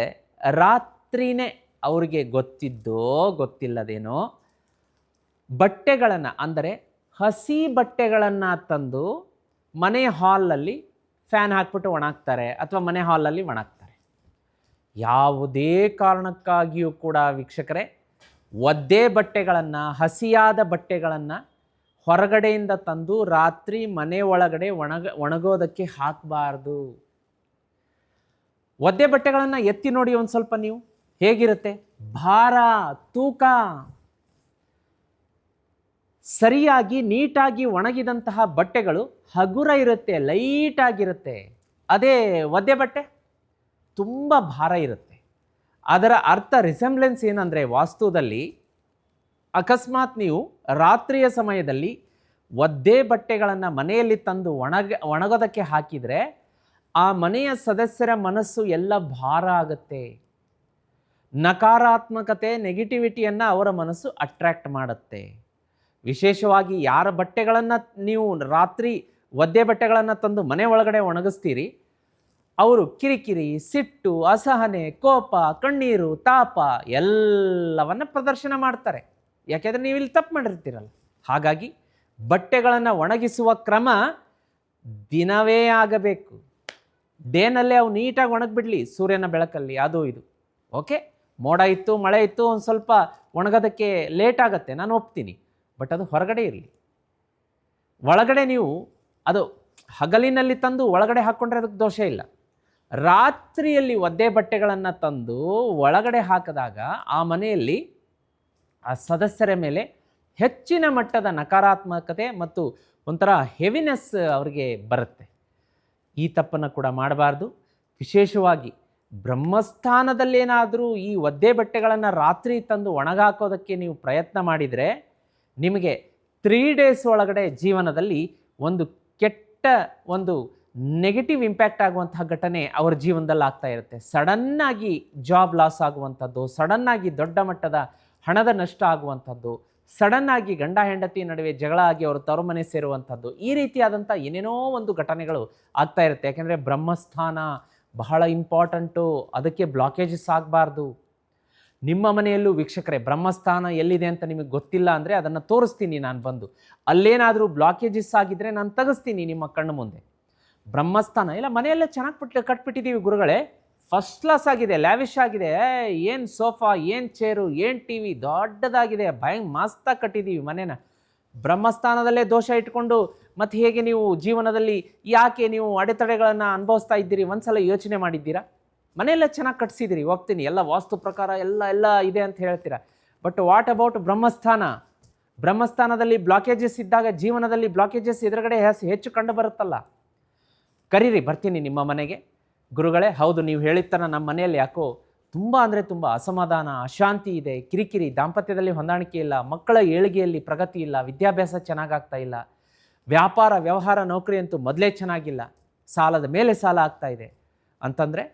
ರಾತ್ರಿನೇ ಅವರಿಗೆ ಗೊತ್ತಿದ್ದೋ ಗೊತ್ತಿಲ್ಲದೇನೋ ಬಟ್ಟೆಗಳನ್ನು, ಅಂದರೆ ಹಸಿ ಬಟ್ಟೆಗಳನ್ನು ತಂದು ಮನೆ ಹಾಲಲ್ಲಿ ಫ್ಯಾನ್ ಹಾಕ್ಬಿಟ್ಟು ಒಣಾಕ್ತಾರೆ, ಅಥವಾ ಮನೆ ಹಾಲಲ್ಲಿ ಒಣಾಕ್ತಾರೆ. ಯಾವುದೇ ಕಾರಣಕ್ಕಾಗಿಯೂ ಕೂಡ ವೀಕ್ಷಕರೇ ಒದ್ದೆ ಬಟ್ಟೆಗಳನ್ನು, ಹಸಿಯಾದ ಬಟ್ಟೆಗಳನ್ನು ಹೊರಗಡೆಯಿಂದ ತಂದು ರಾತ್ರಿ ಮನೆ ಒಳಗಡೆ ಒಣಗೋದಕ್ಕೆ ಹಾಕಬಾರ್ದು. ಒದ್ದೆ ಬಟ್ಟೆಗಳನ್ನು ಎತ್ತಿ ನೋಡಿ ಒಂದು ಸ್ವಲ್ಪ ನೀವು, ಹೇಗಿರುತ್ತೆ? ಭಾರ, ತೂಕ. ಸರಿಯಾಗಿ ನೀಟಾಗಿ ಒಣಗಿದಂತಹ ಬಟ್ಟೆಗಳು ಹಗುರ ಇರುತ್ತೆ, ಲೈಟಾಗಿರುತ್ತೆ. ಅದೇ ಒದ್ದೆ ಬಟ್ಟೆ ತುಂಬ ಭಾರ ಇರುತ್ತೆ. ಅದರ ಅರ್ಥ ರಿಸೆಂಬ್ಲೆನ್ಸ್ ಏನಂದರೆ, ವಾಸ್ತುದಲ್ಲಿ ಅಕಸ್ಮಾತ್ ನೀವು ರಾತ್ರಿಯ ಸಮಯದಲ್ಲಿ ಒದ್ದೆ ಬಟ್ಟೆಗಳನ್ನು ಮನೆಯಲ್ಲಿ ತಂದು ಒಣಗೋದಕ್ಕೆ ಹಾಕಿದರೆ ಆ ಮನೆಯ ಸದಸ್ಯರ ಮನಸ್ಸು ಎಲ್ಲ ಭಾರ ಆಗುತ್ತೆ. ನಕಾರಾತ್ಮಕತೆ, ನೆಗೆಟಿವಿಟಿಯನ್ನು ಅವರ ಮನಸ್ಸು ಅಟ್ರ್ಯಾಕ್ಟ್ ಮಾಡುತ್ತೆ. ವಿಶೇಷವಾಗಿ ಯಾರ ಬಟ್ಟೆಗಳನ್ನು ನೀವು ರಾತ್ರಿ ಒದ್ದೆ ಬಟ್ಟೆಗಳನ್ನು ತಂದು ಮನೆ ಒಳಗಡೆ ಒಣಗಿಸ್ತೀರಿ, ಅವರು ಕಿರಿಕಿರಿ, ಸಿಟ್ಟು, ಅಸಹನೆ, ಕೋಪ, ಕಣ್ಣೀರು, ತಾಪ ಎಲ್ಲವನ್ನು ಪ್ರದರ್ಶನ ಮಾಡ್ತಾರೆ. ಯಾಕೆಂದರೆ ನೀವು ಇಲ್ಲಿ ತಪ್ಪು ಮಾಡಿರ್ತೀರಲ್ಲ. ಹಾಗಾಗಿ ಬಟ್ಟೆಗಳನ್ನು ಒಣಗಿಸುವ ಕ್ರಮ ದಿನವೇ ಆಗಬೇಕು. ಡೇನಲ್ಲೇ ಅವು ನೀಟಾಗಿ ಒಣಗಿಬಿಡಲಿ, ಸೂರ್ಯನ ಬೆಳಕಲ್ಲಿ, ಅದು ಇದು. ಓಕೆ, ಮೋಡ ಇತ್ತು, ಮಳೆ ಇತ್ತು, ಒಂದು ಸ್ವಲ್ಪ ಒಣಗೋದಕ್ಕೆ ಲೇಟ್ ಆಗುತ್ತೆ, ನಾನು ಒಪ್ತೀನಿ. ಬಟ್ ಅದು ಹೊರಗಡೆ ಇರಲಿ. ಒಳಗಡೆ ನೀವು ಅದು ಹಗಲಿನಲ್ಲಿ ತಂದು ಒಳಗಡೆ ಹಾಕ್ಕೊಂಡ್ರೆ ಅದಕ್ಕೆ ದೋಷ ಇಲ್ಲ. ರಾತ್ರಿಯಲ್ಲಿ ಒದ್ದೆ ಬಟ್ಟೆಗಳನ್ನು ತಂದು ಒಳಗಡೆ ಹಾಕಿದಾಗ ಆ ಮನೆಯಲ್ಲಿ ಆ ಸದಸ್ಯರ ಮೇಲೆ ಹೆಚ್ಚಿನ ಮಟ್ಟದ ನಕಾರಾತ್ಮಕತೆ ಮತ್ತು ಒಂಥರ ಹೆವಿನೆಸ್ ಅವರಿಗೆ ಬರುತ್ತೆ. ಈ ತಪ್ಪನ್ನು ಕೂಡ ಮಾಡಬಾರ್ದು. ವಿಶೇಷವಾಗಿ ಬ್ರಹ್ಮಸ್ಥಾನದಲ್ಲೇನಾದರೂ ಈ ಒದ್ದೆ ಬಟ್ಟೆಗಳನ್ನು ರಾತ್ರಿ ತಂದು ಒಣಗಾಕೋದಕ್ಕೆ ನೀವು ಪ್ರಯತ್ನ ಮಾಡಿದರೆ ನಿಮಗೆ 3 ಡೇಸ್ ಒಳಗಡೆ ಜೀವನದಲ್ಲಿ ಒಂದು ಕೆಟ್ಟ ಒಂದು ನೆಗೆಟಿವ್ ಇಂಪ್ಯಾಕ್ಟ್ ಆಗುವಂತಹ ಘಟನೆ ಅವರ ಜೀವನದಲ್ಲಿ ಆಗ್ತಾ ಇರುತ್ತೆ. ಸಡನ್ನಾಗಿ ಜಾಬ್ ಲಾಸ್ ಆಗುವಂಥದ್ದು, ಸಡನ್ನಾಗಿ ದೊಡ್ಡ ಮಟ್ಟದ ಹಣದ ನಷ್ಟ ಆಗುವಂಥದ್ದು, ಸಡನ್ನಾಗಿ ಗಂಡ ಹೆಂಡತಿ ನಡುವೆ ಜಗಳ ಆಗಿ ಅವರು ತವರುಮನೆ ಸೇರುವಂಥದ್ದು, ಈ ರೀತಿಯಾದಂಥ ಏನೇನೋ ಒಂದು ಘಟನೆಗಳು ಆಗ್ತಾ ಇರುತ್ತೆ. ಯಾಕೆಂದರೆ ಬ್ರಹ್ಮಸ್ಥಾನ ಬಹಳ ಇಂಪಾರ್ಟೆಂಟು, ಅದಕ್ಕೆ ಬ್ಲಾಕೇಜಸ್ ಆಗಬಾರ್ದು. ನಿಮ್ಮ ಮನೆಯಲ್ಲೂ ವೀಕ್ಷಕರೇ ಬ್ರಹ್ಮಸ್ಥಾನ ಎಲ್ಲಿದೆ ಅಂತ ನಿಮಗೆ ಗೊತ್ತಿಲ್ಲ ಅಂದರೆ ಅದನ್ನು ತೋರಿಸ್ತೀನಿ ನಾನು ಬಂದು. ಅಲ್ಲೇನಾದರೂ ಬ್ಲಾಕೇಜಸ್ ಆಗಿದ್ದರೆ ನಾನು ತೆಗೆಸ್ತೀನಿ ನಿಮ್ಮ ಕಣ್ಣು ಮುಂದೆ. ಬ್ರಹ್ಮಸ್ಥಾನ ಇಲ್ಲ, ಮನೆಯಲ್ಲೇ ಚೆನ್ನಾಗಿ ಕಟ್ಬಿಟ್ಟಿದ್ದೀವಿ ಗುರುಗಳೇ, ಫಸ್ಟ್ ಕ್ಲಾಸ್ ಆಗಿದೆ, ಲ್ಯಾವಿಶ್ ಆಗಿದೆ, ಏನು ಸೋಫಾ, ಏನು ಚೇರು, ಏನು ಟಿ ವಿ ದೊಡ್ಡದಾಗಿದೆ, ಮಸ್ತಾಗಿ ಕಟ್ಟಿದ್ದೀವಿ ಮನೇನ. ಬ್ರಹ್ಮಸ್ಥಾನದಲ್ಲೇ ದೋಷ ಇಟ್ಕೊಂಡು ಮತ್ತು ಹೇಗೆ ನೀವು ಜೀವನದಲ್ಲಿ ಯಾಕೆ ನೀವು ಅಡೆತಡೆಗಳನ್ನು ಅನುಭವಿಸ್ತಾ ಇದ್ದೀರಿ ಒಂದ್ಸಲ ಯೋಚನೆ ಮಾಡಿದ್ದೀರಾ? ಮನೆಯಲ್ಲೇ ಚೆನ್ನಾಗಿ ಕಟ್ಸಿದ್ದೀರಿ, ಒಪ್ತೀನಿ, ಎಲ್ಲ ವಾಸ್ತು ಪ್ರಕಾರ ಎಲ್ಲ ಇದೆ ಅಂತ ಹೇಳ್ತೀರಾ. But what about Brahmasthana? ಬ್ರಹ್ಮಸ್ಥಾನದಲ್ಲಿ ಬ್ಲಾಕೇಜಸ್ ಇದ್ದಾಗ ಜೀವನದಲ್ಲಿ ಬ್ಲಾಕೇಜಸ್ ಎದುರುಗಡೆ ಹೆಚ್ಚು ಕಂಡು ಬರುತ್ತಲ್ಲ. ಕರೀರಿ, ಬರ್ತೀನಿ ನಿಮ್ಮ ಮನೆಗೆ. ಗುರುಗಳೇ, ಹೌದು ನೀವು ಹೇಳಿದ ಥರ ನಮ್ಮ ಮನೆಯಲ್ಲಿ ಯಾಕೋ ತುಂಬ ಅಂದರೆ ತುಂಬ ಅಸಮಾಧಾನ, ಅಶಾಂತಿ ಇದೆ, ಕಿರಿಕಿರಿ, ದಾಂಪತ್ಯದಲ್ಲಿ ಹೊಂದಾಣಿಕೆ ಇಲ್ಲ, ಮಕ್ಕಳ ಏಳಿಗೆಯಲ್ಲಿ ಪ್ರಗತಿ ಇಲ್ಲ, ವಿದ್ಯಾಭ್ಯಾಸ ಚೆನ್ನಾಗಾಗ್ತಾ ಇಲ್ಲ, ವ್ಯಾಪಾರ ವ್ಯವಹಾರ ನೌಕರಿ ಅಂತೂ ಮೊದಲೇ ಚೆನ್ನಾಗಿಲ್ಲ, ಸಾಲದ ಮೇಲೆ ಸಾಲ ಆಗ್ತಾ ಇದೆ ಅಂತಂದರೆ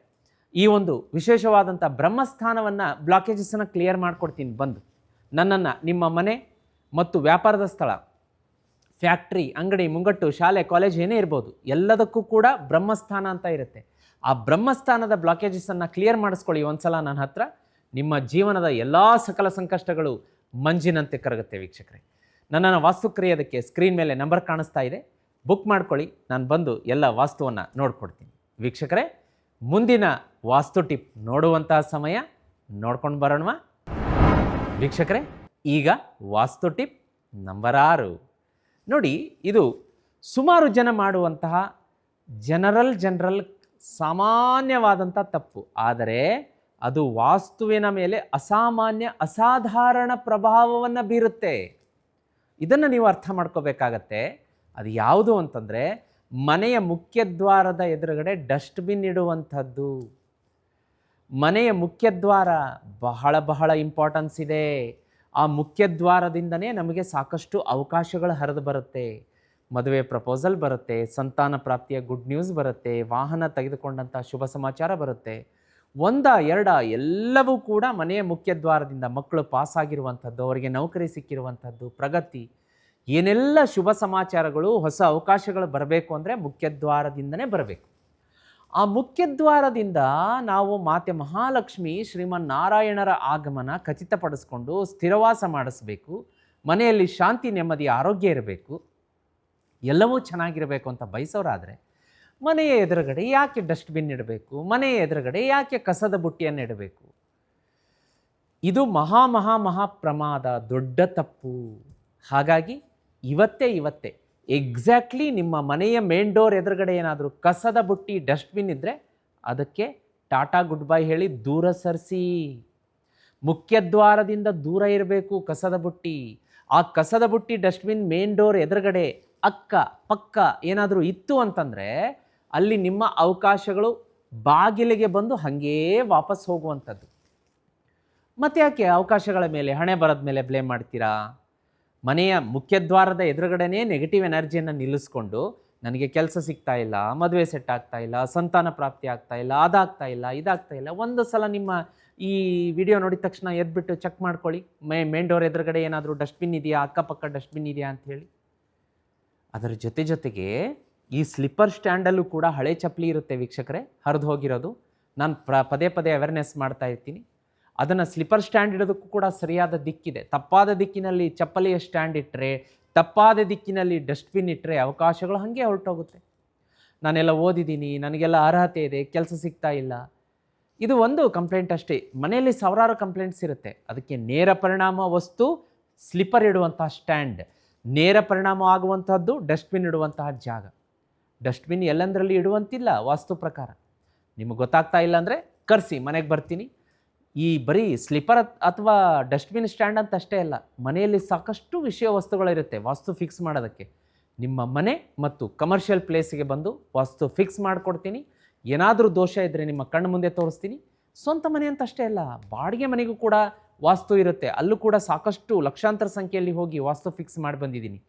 ಈ ಒಂದು ವಿಶೇಷವಾದಂಥ ಬ್ರಹ್ಮಸ್ಥಾನವನ್ನು ಬ್ಲಾಕೇಜಸನ್ನು ಕ್ಲಿಯರ್ ಮಾಡಿಕೊಡ್ತೀನಿ. ಬಂದು ನನ್ನನ್ನು ನಿಮ್ಮ ಮನೆ ಮತ್ತು ವ್ಯಾಪಾರದ ಸ್ಥಳ, ಫ್ಯಾಕ್ಟ್ರಿ, ಅಂಗಡಿ, ಮುಂಗಟ್ಟು, ಶಾಲೆ, ಕಾಲೇಜ್ ಏನೇ ಇರ್ಬೋದು, ಎಲ್ಲದಕ್ಕೂ ಕೂಡ ಬ್ರಹ್ಮಸ್ಥಾನ ಅಂತ ಇರುತ್ತೆ. ಆ ಬ್ರಹ್ಮಸ್ಥಾನದ ಬ್ಲಾಕೇಜಸನ್ನು ಕ್ಲಿಯರ್ ಮಾಡಿಸ್ಕೊಳ್ಳಿ ಒಂದ್ಸಲ ನನ್ನ ಹತ್ರ. ನಿಮ್ಮ ಜೀವನದ ಎಲ್ಲ ಸಕಲ ಸಂಕಷ್ಟಗಳು ಮಂಜಿನಂತೆ ಕರಗುತ್ತೆ ವೀಕ್ಷಕರೇ. ನನ್ನನ್ನು ವಾಸ್ತು ಕರೆಯೋದಕ್ಕೆ ಸ್ಕ್ರೀನ್ ಮೇಲೆ ನಂಬರ್ ಕಾಣಿಸ್ತಾ ಇದೆ, ಬುಕ್ ಮಾಡ್ಕೊಳ್ಳಿ. ನಾನು ಬಂದು ಎಲ್ಲ ವಾಸ್ತುವನ್ನು ನೋಡ್ಕೊಡ್ತೀನಿ. ವೀಕ್ಷಕರೇ, ಮುಂದಿನ ವಾಸ್ತು ಟಿಪ್ ನೋಡುವಂತಹ ಸಮಯ, ನೋಡ್ಕೊಂಡು ಬರೋಣವಾ ವೀಕ್ಷಕರೇ? ಈಗ ವಾಸ್ತು ಟಿಪ್ ನಂಬರ್ 6 ನೋಡಿ. ಇದು ಸುಮಾರು ಜನ ಮಾಡುವಂತಹ ಜನರಲ್ ಸಾಮಾನ್ಯವಾದಂಥ ತಪ್ಪು, ಆದರೆ ಅದು ವಾಸ್ತುವಿನ ಮೇಲೆ ಅಸಾಮಾನ್ಯ ಅಸಾಧಾರಣ ಪ್ರಭಾವವನ್ನು ಬೀರುತ್ತೆ. ಇದನ್ನು ನೀವು ಅರ್ಥ ಮಾಡ್ಕೋಬೇಕಾಗತ್ತೆ. ಅದು ಯಾವುದು ಅಂತಂದರೆ, ಮನೆಯ ಮುಖ್ಯದ್ವಾರದ ಎದುರುಗಡೆ ಡಸ್ಟ್ಬಿನ್ ಇಡುವಂಥದ್ದು. ಮನೆಯ ಮುಖ್ಯದ್ವಾರ ಬಹಳ ಇಂಪಾರ್ಟೆನ್ಸ್ ಇದೆ. ಆ ಮುಖ್ಯದ್ವಾರದಿಂದನೇ ನಮಗೆ ಸಾಕಷ್ಟು ಅವಕಾಶಗಳು ಹರಿದು ಬರುತ್ತೆ. ಮದುವೆ ಪ್ರಪೋಸಲ್ ಬರುತ್ತೆ, ಸಂತಾನ ಪ್ರಾಪ್ತಿಯ ಗುಡ್ ನ್ಯೂಸ್ ಬರುತ್ತೆ, ವಾಹನ ತೆಗೆದುಕೊಂಡಂಥ ಶುಭ ಸಮಾಚಾರ ಬರುತ್ತೆ. 1, 2 ಎಲ್ಲವೂ ಕೂಡ ಮನೆಯ ಮುಖ್ಯದ್ವಾರದಿಂದ. ಮಕ್ಕಳು ಪಾಸಾಗಿರುವಂಥದ್ದು, ಅವರಿಗೆ ನೌಕರಿ ಸಿಕ್ಕಿರುವಂಥದ್ದು, ಪ್ರಗತಿ, ಏನೆಲ್ಲ ಶುಭ ಸಮಾಚಾರಗಳು, ಹೊಸ ಅವಕಾಶಗಳು ಬರಬೇಕು ಅಂದರೆ ಮುಖ್ಯದ್ವಾರದಿಂದನೇ ಬರಬೇಕು. ಆ ಮುಖ್ಯದ್ವಾರದಿಂದ ನಾವು ಮಾತೆ ಮಹಾಲಕ್ಷ್ಮಿ ಶ್ರೀಮನ್ನಾರಾಯಣರ ಆಗಮನ ಖಚಿತಪಡಿಸ್ಕೊಂಡು ಸ್ಥಿರವಾಸ ಮಾಡಿಸ್ಬೇಕು. ಮನೆಯಲ್ಲಿ ಶಾಂತಿ, ನೆಮ್ಮದಿ, ಆರೋಗ್ಯ ಇರಬೇಕು, ಎಲ್ಲವೂ ಚೆನ್ನಾಗಿರಬೇಕು ಅಂತ ಬಯಸೋರಾದರೆ ಮನೆಯ ಎದುರುಗಡೆ ಯಾಕೆ ಡಸ್ಟ್ಬಿನ್ ಇಡಬೇಕು, ಮನೆಯ ಎದುರುಗಡೆ ಯಾಕೆ ಕಸದ ಬುಟ್ಟಿಯನ್ನು ಇಡಬೇಕು? ಇದು ಮಹಾ ಪ್ರಮಾದ, ದೊಡ್ಡ ತಪ್ಪು. ಹಾಗಾಗಿ ಇವತ್ತೇ ಎಕ್ಸಾಕ್ಟ್ಲಿ ನಿಮ್ಮ ಮನೆಯ ಮೇನ್ ಡೋರ್ ಎದುರುಗಡೆ ಏನಾದರೂ ಕಸದ ಬುಟ್ಟಿ ಡಸ್ಟ್ಬಿನ್ ಇದ್ದರೆ ಅದಕ್ಕೆ ಟಾಟಾ ಗುಡ್ ಬೈ ಹೇಳಿ ದೂರ ಸರಿಸಿ. ಮುಖ್ಯದ್ವಾರದಿಂದ ದೂರ ಇರಬೇಕು ಕಸದ ಬುಟ್ಟಿ. ಆ ಕಸದ ಬುಟ್ಟಿ ಡಸ್ಟ್ಬಿನ್ ಮೇನ್ ಡೋರ್ ಎದುರುಗಡೆ ಅಕ್ಕ ಪಕ್ಕ ಏನಾದರೂ ಇತ್ತು ಅಂತಂದರೆ ಅಲ್ಲಿ ನಿಮ್ಮ ಅವಕಾಶಗಳು ಬಾಗಿಲಿಗೆ ಬಂದು ಹಾಗೇ ವಾಪಸ್ ಹೋಗುವಂಥದ್ದು. ಮತ್ತೆ ಯಾಕೆ ಅವಕಾಶಗಳ ಮೇಲೆ, ಹಣೆ ಬರದ ಮೇಲೆ ಬ್ಲೇಮ್ ಮಾಡ್ತೀರಾ? ಮನೆಯ ಮುಖ್ಯದ್ವಾರದ ಎದುರುಗಡೆನೇ ನೆಗೆಟಿವ್ ಎನರ್ಜಿಯನ್ನು ನಿಲ್ಲಿಸ್ಕೊಂಡು ನನಗೆ ಕೆಲಸ ಸಿಗ್ತಾ ಇಲ್ಲ, ಮದುವೆ ಸೆಟ್ ಆಗ್ತಾ ಇಲ್ಲ, ಸಂತಾನ ಪ್ರಾಪ್ತಿ ಆಗ್ತಾ ಇಲ್ಲ, ಅದಾಗ್ತಾ ಇಲ್ಲ, ಇದಾಗ್ತಾ ಇಲ್ಲ. ಒಂದು ಸಲ ನಿಮ್ಮ ಈ ವಿಡಿಯೋ ನೋಡಿದ ತಕ್ಷಣ ಎದ್ಬಿಟ್ಟು ಚೆಕ್ ಮಾಡ್ಕೊಳ್ಳಿ, ಮೇನ್ ಡೋರ್ ಎದುರುಗಡೆ ಏನಾದರೂ ಡಸ್ಟ್ಬಿನ್ ಇದೆಯಾ, ಅಕ್ಕಪಕ್ಕ ಡಸ್ಟ್ಬಿನ್ ಇದೆಯಾ ಅಂಥೇಳಿ. ಅದರ ಜೊತೆಗೆ ಈ ಸ್ಲಿಪ್ಪರ್ ಸ್ಟ್ಯಾಂಡಲ್ಲೂ ಕೂಡ ಹಳೆ ಚಪ್ಪಲಿ ಇರುತ್ತೆ ವೀಕ್ಷಕರೇ, ಹರಿದು ಹೋಗಿರೋದು. ನಾನು ಪದೇ ಅವೇರ್ನೆಸ್ ಮಾಡ್ತಾ ಇರ್ತೀನಿ. ಅದನ್ನು ಸ್ಲಿಪ್ಪರ್ ಸ್ಟ್ಯಾಂಡ್ ಇಡೋದಕ್ಕೂ ಕೂಡ ಸರಿಯಾದ ದಿಕ್ಕಿದೆ. ತಪ್ಪಾದ ದಿಕ್ಕಿನಲ್ಲಿ ಚಪ್ಪಲಿಯ ಸ್ಟ್ಯಾಂಡ್ ಇಟ್ಟರೆ, ತಪ್ಪಾದ ದಿಕ್ಕಿನಲ್ಲಿ ಡಸ್ಟ್ಬಿನ್ ಇಟ್ಟರೆ ಅವಕಾಶಗಳು ಹಾಗೆ ಹೊರಟೋಗುತ್ತೆ. ನಾನೆಲ್ಲ ಓದಿದ್ದೀನಿ, ನನಗೆಲ್ಲ ಅರ್ಹತೆ ಇದೆ, ಕೆಲಸ ಸಿಗ್ತಾ ಇಲ್ಲ. ಇದು ಒಂದು ಕಂಪ್ಲೇಂಟ್ ಅಷ್ಟೇ. ಮನೆಯಲ್ಲಿ ಸಾವಿರಾರು ಕಂಪ್ಲೇಂಟ್ಸ್ ಇರುತ್ತೆ. ಅದಕ್ಕೆ ನೇರ ಪರಿಣಾಮ ವಸ್ತು ಸ್ಲಿಪ್ಪರ್ ಇಡುವಂತಹ ಸ್ಟ್ಯಾಂಡ್, ನೇರ ಪರಿಣಾಮ ಆಗುವಂತಹದ್ದು ಡಸ್ಟ್ಬಿನ್ ಇಡುವಂತಹ ಜಾಗ. ಡಸ್ಟ್ಬಿನ್ ಎಲ್ಲಂದರಲ್ಲಿ ಇಡುವಂತಿಲ್ಲ ವಾಸ್ತು ಪ್ರಕಾರ. ನಿಮಗೆ ಗೊತ್ತಾಗ್ತಾ ಇಲ್ಲ ಅಂದರೆ ಕರೆಸಿ, ಮನೆಗೆ ಬರ್ತೀನಿ. ಈ ಬರೀ ಸ್ಲಿಪ್ಪರ್ ಅಥವಾ ಡಸ್ಟ್ಬಿನ್ ಸ್ಟ್ಯಾಂಡ್ ಅಂತ ಅಷ್ಟೇ ಅಲ್ಲ, ಮನೆಯಲ್ಲಿ ಸಾಕಷ್ಟು ವಿಷಯ ವಸ್ತುಗಳಿರುತ್ತೆ ವಾಸ್ತು ಫಿಕ್ಸ್ ಮಾಡೋದಕ್ಕೆ. ನಿಮ್ಮ ಮನೆ ಮತ್ತು ಕಮರ್ಷಿಯಲ್ ಪ್ಲೇಸಿಗೆ ಬಂದು ವಾಸ್ತು ಫಿಕ್ಸ್ ಮಾಡಿಕೊಡ್ತೀನಿ. ಏನಾದರೂ ದೋಷ ಇದ್ದರೆ ನಿಮ್ಮ ಕಣ್ಣು ಮುಂದೆ ತೋರಿಸ್ತೀನಿ. ಸ್ವಂತ ಮನೆ ಅಂತ ಅಷ್ಟೇ ಅಲ್ಲ, ಬಾಡಿಗೆ ಮನೆಗೂ ಕೂಡ ವಾಸ್ತು ಇರುತ್ತೆ. ಅಲ್ಲೂ ಕೂಡ ಸಾಕಷ್ಟು ಲಕ್ಷಾಂತರ ಸಂಖ್ಯೆಯಲ್ಲಿ ಹೋಗಿ ವಾಸ್ತು ಫಿಕ್ಸ್ ಮಾಡಿ ಬಂದಿದ್ದೀನಿ.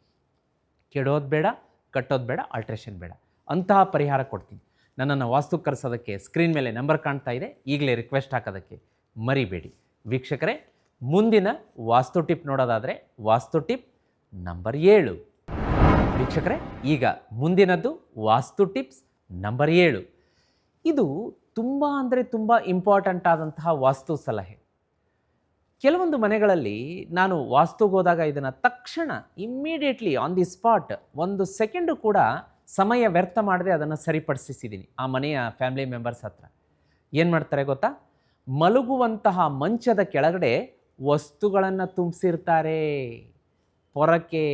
ಕೆಡೋದು ಬೇಡ, ಕಟ್ಟೋದು ಬೇಡ, ಆಲ್ಟ್ರೇಷನ್ ಬೇಡ, ಅಂತಹ ಪರಿಹಾರ ಕೊಡ್ತೀನಿ. ನನ್ನನ್ನು ವಾಸ್ತು ಕರೆಸೋದಕ್ಕೆ ಸ್ಕ್ರೀನ್ ಮೇಲೆ ನಂಬರ್ ಕಾಣ್ತಾ ಇದೆ, ಈಗಲೇ ರಿಕ್ವೆಸ್ಟ್ ಹಾಕೋದಕ್ಕೆ ಮರಿಬೇಡಿ. ವೀಕ್ಷಕರೇ, ಮುಂದಿನ ವಾಸ್ತು ಟಿಪ್ ನೋಡೋದಾದರೆ ವಾಸ್ತು ಟಿಪ್ ನಂಬರ್ 7. ವೀಕ್ಷಕರೇ, ಈಗ ಮುಂದಿನದ್ದು ವಾಸ್ತು ಟಿಪ್ಸ್ ನಂಬರ್ 7. ಇದು ತುಂಬ ಇಂಪಾರ್ಟೆಂಟ್ ಆದಂತಹ ವಾಸ್ತು ಸಲಹೆ. ಕೆಲವೊಂದು ಮನೆಗಳಲ್ಲಿ ನಾನು ವಾಸ್ತುಗೆ ಹೋದಾಗ ಇದನ್ನು ತಕ್ಷಣ immediately on the spot 1 second ಕೂಡ ಸಮಯ ವ್ಯರ್ಥ ಮಾಡದೆ ಅದನ್ನು ಸರಿಪಡಿಸಿದ್ದೀನಿ ಆ ಮನೆಯ ಫ್ಯಾಮಿಲಿ ಮೆಂಬರ್ಸ್ ಹತ್ರ. ಏನು ಮಾಡ್ತಾರೆ ಗೊತ್ತಾ? ಮಲಗುವಂತಹ ಮಂಚದ ಕೆಳಗಡೆ ವಸ್ತುಗಳನ್ನು ತುಂಬಿಸಿರ್ತಾರೆ. ಪೊರಕೆ,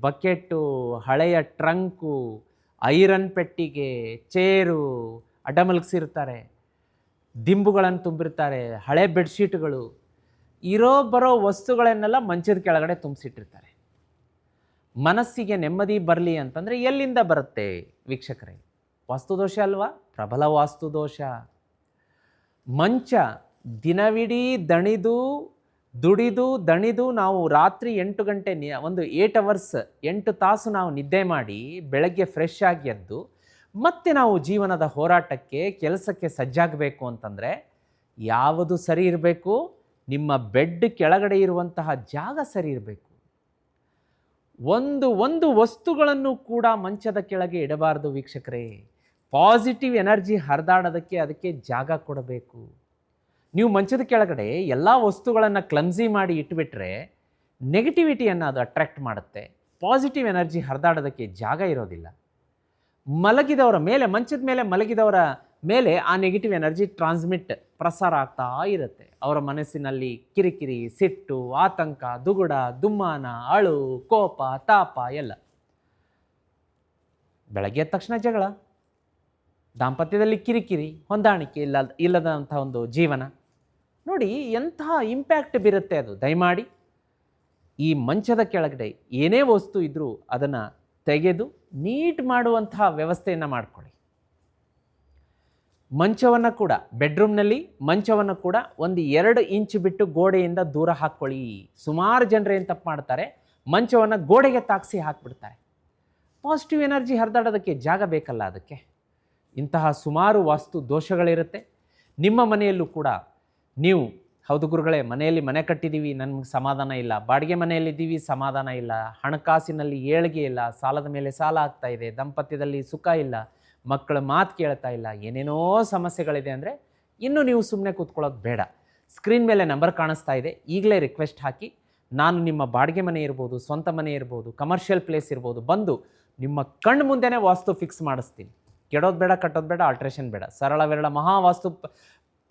ಬಕೆಟು, ಹಳೆಯ ಟ್ರಂಕು, ಐರನ್ ಪೆಟ್ಟಿಗೆ, ಚೇರು ಅಡ್ಡ ಮಲಗಿಸಿರ್ತಾರೆ. ದಿಂಬುಗಳನ್ನು ತುಂಬಿರ್ತಾರೆ, ಹಳೆ ಬೆಡ್ಶೀಟ್ಗಳು, ಬರೋ ವಸ್ತುಗಳನ್ನೆಲ್ಲ ಮಂಚದ ಕೆಳಗಡೆ ತುಂಬಿಸಿಟ್ಟಿರ್ತಾರೆ. ಮನಸ್ಸಿಗೆ ನೆಮ್ಮದಿ ಬರಲಿ ಅಂತಂದರೆ ಎಲ್ಲಿಂದ ಬರುತ್ತೆ ವೀಕ್ಷಕರೇ? ವಾಸ್ತುದೋಷ ಅಲ್ವಾ? ಪ್ರಬಲ ವಾಸ್ತುದೋಷ. ಮಂಚ ದಿನವಿಡೀ ದಣಿದು ನಾವು ರಾತ್ರಿ 8 ಗಂಟೆ ಒಂದು 8 ಅವರ್ಸ್ 8 ತಾಸು ನಾವು ನಿದ್ದೆ ಮಾಡಿ ಬೆಳಗ್ಗೆ ಫ್ರೆಶ್ ಆಗಿ ಎದ್ದು ಮತ್ತೆ ನಾವು ಜೀವನದ ಹೋರಾಟಕ್ಕೆ ಕೆಲಸಕ್ಕೆ ಸಜ್ಜಾಗಬೇಕು ಅಂತಂದರೆ ಯಾವುದು ಸರಿ ಇರಬೇಕು? ನಿಮ್ಮ ಬೆಡ್ ಕೆಳಗಡೆ ಇರುವಂತಹ ಜಾಗ ಸರಿ ಇರಬೇಕು. ಒಂದು ವಸ್ತುಗಳನ್ನು ಕೂಡ ಮಂಚದ ಕೆಳಗೆ ಇಡಬಾರ್ದು ವೀಕ್ಷಕರೇ. ಪಾಸಿಟಿವ್ ಎನರ್ಜಿ ಹರಿದಾಡೋದಕ್ಕೆ ಅದಕ್ಕೆ ಜಾಗ ಕೊಡಬೇಕು. ನೀವು ಮಂಚದ ಕೆಳಗಡೆ ಎಲ್ಲ ವಸ್ತುಗಳನ್ನು ಕ್ಲಮ್ಸಿ ಮಾಡಿ ಇಟ್ಬಿಟ್ರೆ ನೆಗೆಟಿವಿಟಿಯನ್ನು ಅದು ಅಟ್ರ್ಯಾಕ್ಟ್ ಮಾಡುತ್ತೆ. ಪಾಸಿಟಿವ್ ಎನರ್ಜಿ ಹರಿದಾಡೋದಕ್ಕೆ ಜಾಗ ಇರೋದಿಲ್ಲ. ಮಲಗಿದವರ ಮೇಲೆ, ಮಂಚದ ಮೇಲೆ ಮಲಗಿದವರ ಮೇಲೆ ಆ ನೆಗೆಟಿವ್ ಎನರ್ಜಿ ಪ್ರಸಾರ ಆಗ್ತಾ ಇರುತ್ತೆ. ಅವರ ಮನಸ್ಸಿನಲ್ಲಿ ಕಿರಿಕಿರಿ, ಸಿಟ್ಟು, ಆತಂಕ, ದುಗುಡ, ದುಮ್ಮಾನ, ಅಳು, ಕೋಪ, ತಾಪ ಎಲ್ಲ. ಬೆಳಗ್ಗೆ ಎದ್ದ ತಕ್ಷಣ ಜಗಳ, ದಾಂಪತ್ಯದಲ್ಲಿ ಕಿರಿಕಿರಿ, ಹೊಂದಾಣಿಕೆ ಇಲ್ಲದಂಥ ಒಂದು ಜೀವನ. ನೋಡಿ ಎಂತಹ ಇಂಪ್ಯಾಕ್ಟ್ ಬೀರುತ್ತೆ ಅದು. ದಯಮಾಡಿ ಈ ಮಂಚದ ಕೆಳಗಡೆ ಏನೇ ವಸ್ತು ಇದ್ದರೂ ಅದನ್ನು ತೆಗೆದು ನೀಟ್ ಮಾಡುವಂತಹ ವ್ಯವಸ್ಥೆಯನ್ನು ಮಾಡಿಕೊಳ್ಳಿ. ಮಂಚವನ್ನು ಕೂಡ ಬೆಡ್ರೂಮ್ನಲ್ಲಿ ಮಂಚವನ್ನು ಕೂಡ 1-2 ಇಂಚ್ ಬಿಟ್ಟು ಗೋಡೆಯಿಂದ ದೂರ ಹಾಕ್ಕೊಳ್ಳಿ. ಸುಮಾರು ಜನರು ಏನು ತಪ್ಪು ಮಾಡ್ತಾರೆ, ಮಂಚವನ್ನು ಗೋಡೆಗೆ ತಾಗಿಸಿ ಹಾಕಿಬಿಡ್ತಾರೆ. ಪಾಸಿಟಿವ್ ಎನರ್ಜಿ ಹರಿದಾಡೋದಕ್ಕೆ ಜಾಗ ಬೇಕಲ್ಲ ಅದಕ್ಕೆ. ಇಂತಹ ಸುಮಾರು ವಾಸ್ತು ದೋಷಗಳಿರುತ್ತೆ. ನಿಮ್ಮ ಮನೆಯಲ್ಲೂ ಕೂಡ ನೀವು ಹೌದು ಗುರುಗಳೇ, ಮನೆಯಲ್ಲಿ ಮನೆ ಕಟ್ಟಿದ್ದೀವಿ, ನಮಗೆ ಸಮಾಧಾನ ಇಲ್ಲ, ಬಾಡಿಗೆ ಮನೆಯಲ್ಲಿದ್ದೀವಿ, ಸಮಾಧಾನ ಇಲ್ಲ, ಹಣಕಾಸಿನಲ್ಲಿ ಏಳಿಗೆ ಇಲ್ಲ, ಸಾಲದ ಮೇಲೆ ಸಾಲ ಆಗ್ತಾ ಇದೆ, ದಾಂಪತ್ಯದಲ್ಲಿ ಸುಖ ಇಲ್ಲ, ಮಕ್ಕಳ ಮಾತು ಕೇಳ್ತಾ ಇಲ್ಲ, ಏನೇನೋ ಸಮಸ್ಯೆಗಳಿದೆ ಅಂದರೆ ಇನ್ನೂ ನೀವು ಸುಮ್ಮನೆ ಕೂತ್ಕೊಳ್ಳೋದು ಬೇಡ. ಸ್ಕ್ರೀನ್ ಮೇಲೆ ನಂಬರ್ ಕಾಣಿಸ್ತಾ ಇದೆ, ಈಗಲೇ ರಿಕ್ವೆಸ್ಟ್ ಹಾಕಿ. ನಾನು ನಿಮ್ಮ ಬಾಡಿಗೆ ಮನೆ ಇರ್ಬೋದು, ಸ್ವಂತ ಮನೆ ಇರ್ಬೋದು, ಕಮರ್ಷಿಯಲ್ ಪ್ಲೇಸ್ ಇರ್ಬೋದು, ಬಂದು ನಿಮ್ಮ ಕಣ್ಣು ಮುಂದೆನೇ ವಾಸ್ತು ಫಿಕ್ಸ್ ಮಾಡಿಸ್ತೀನಿ. ಕೆಡೋದು ಬೇಡ, ಕಟ್ಟೋದು ಬೇಡ, ಆಲ್ಟ್ರೇಷನ್ ಬೇಡ. ಸರಳ ವಿರಳ ಮಹಾವಾಸ್ತು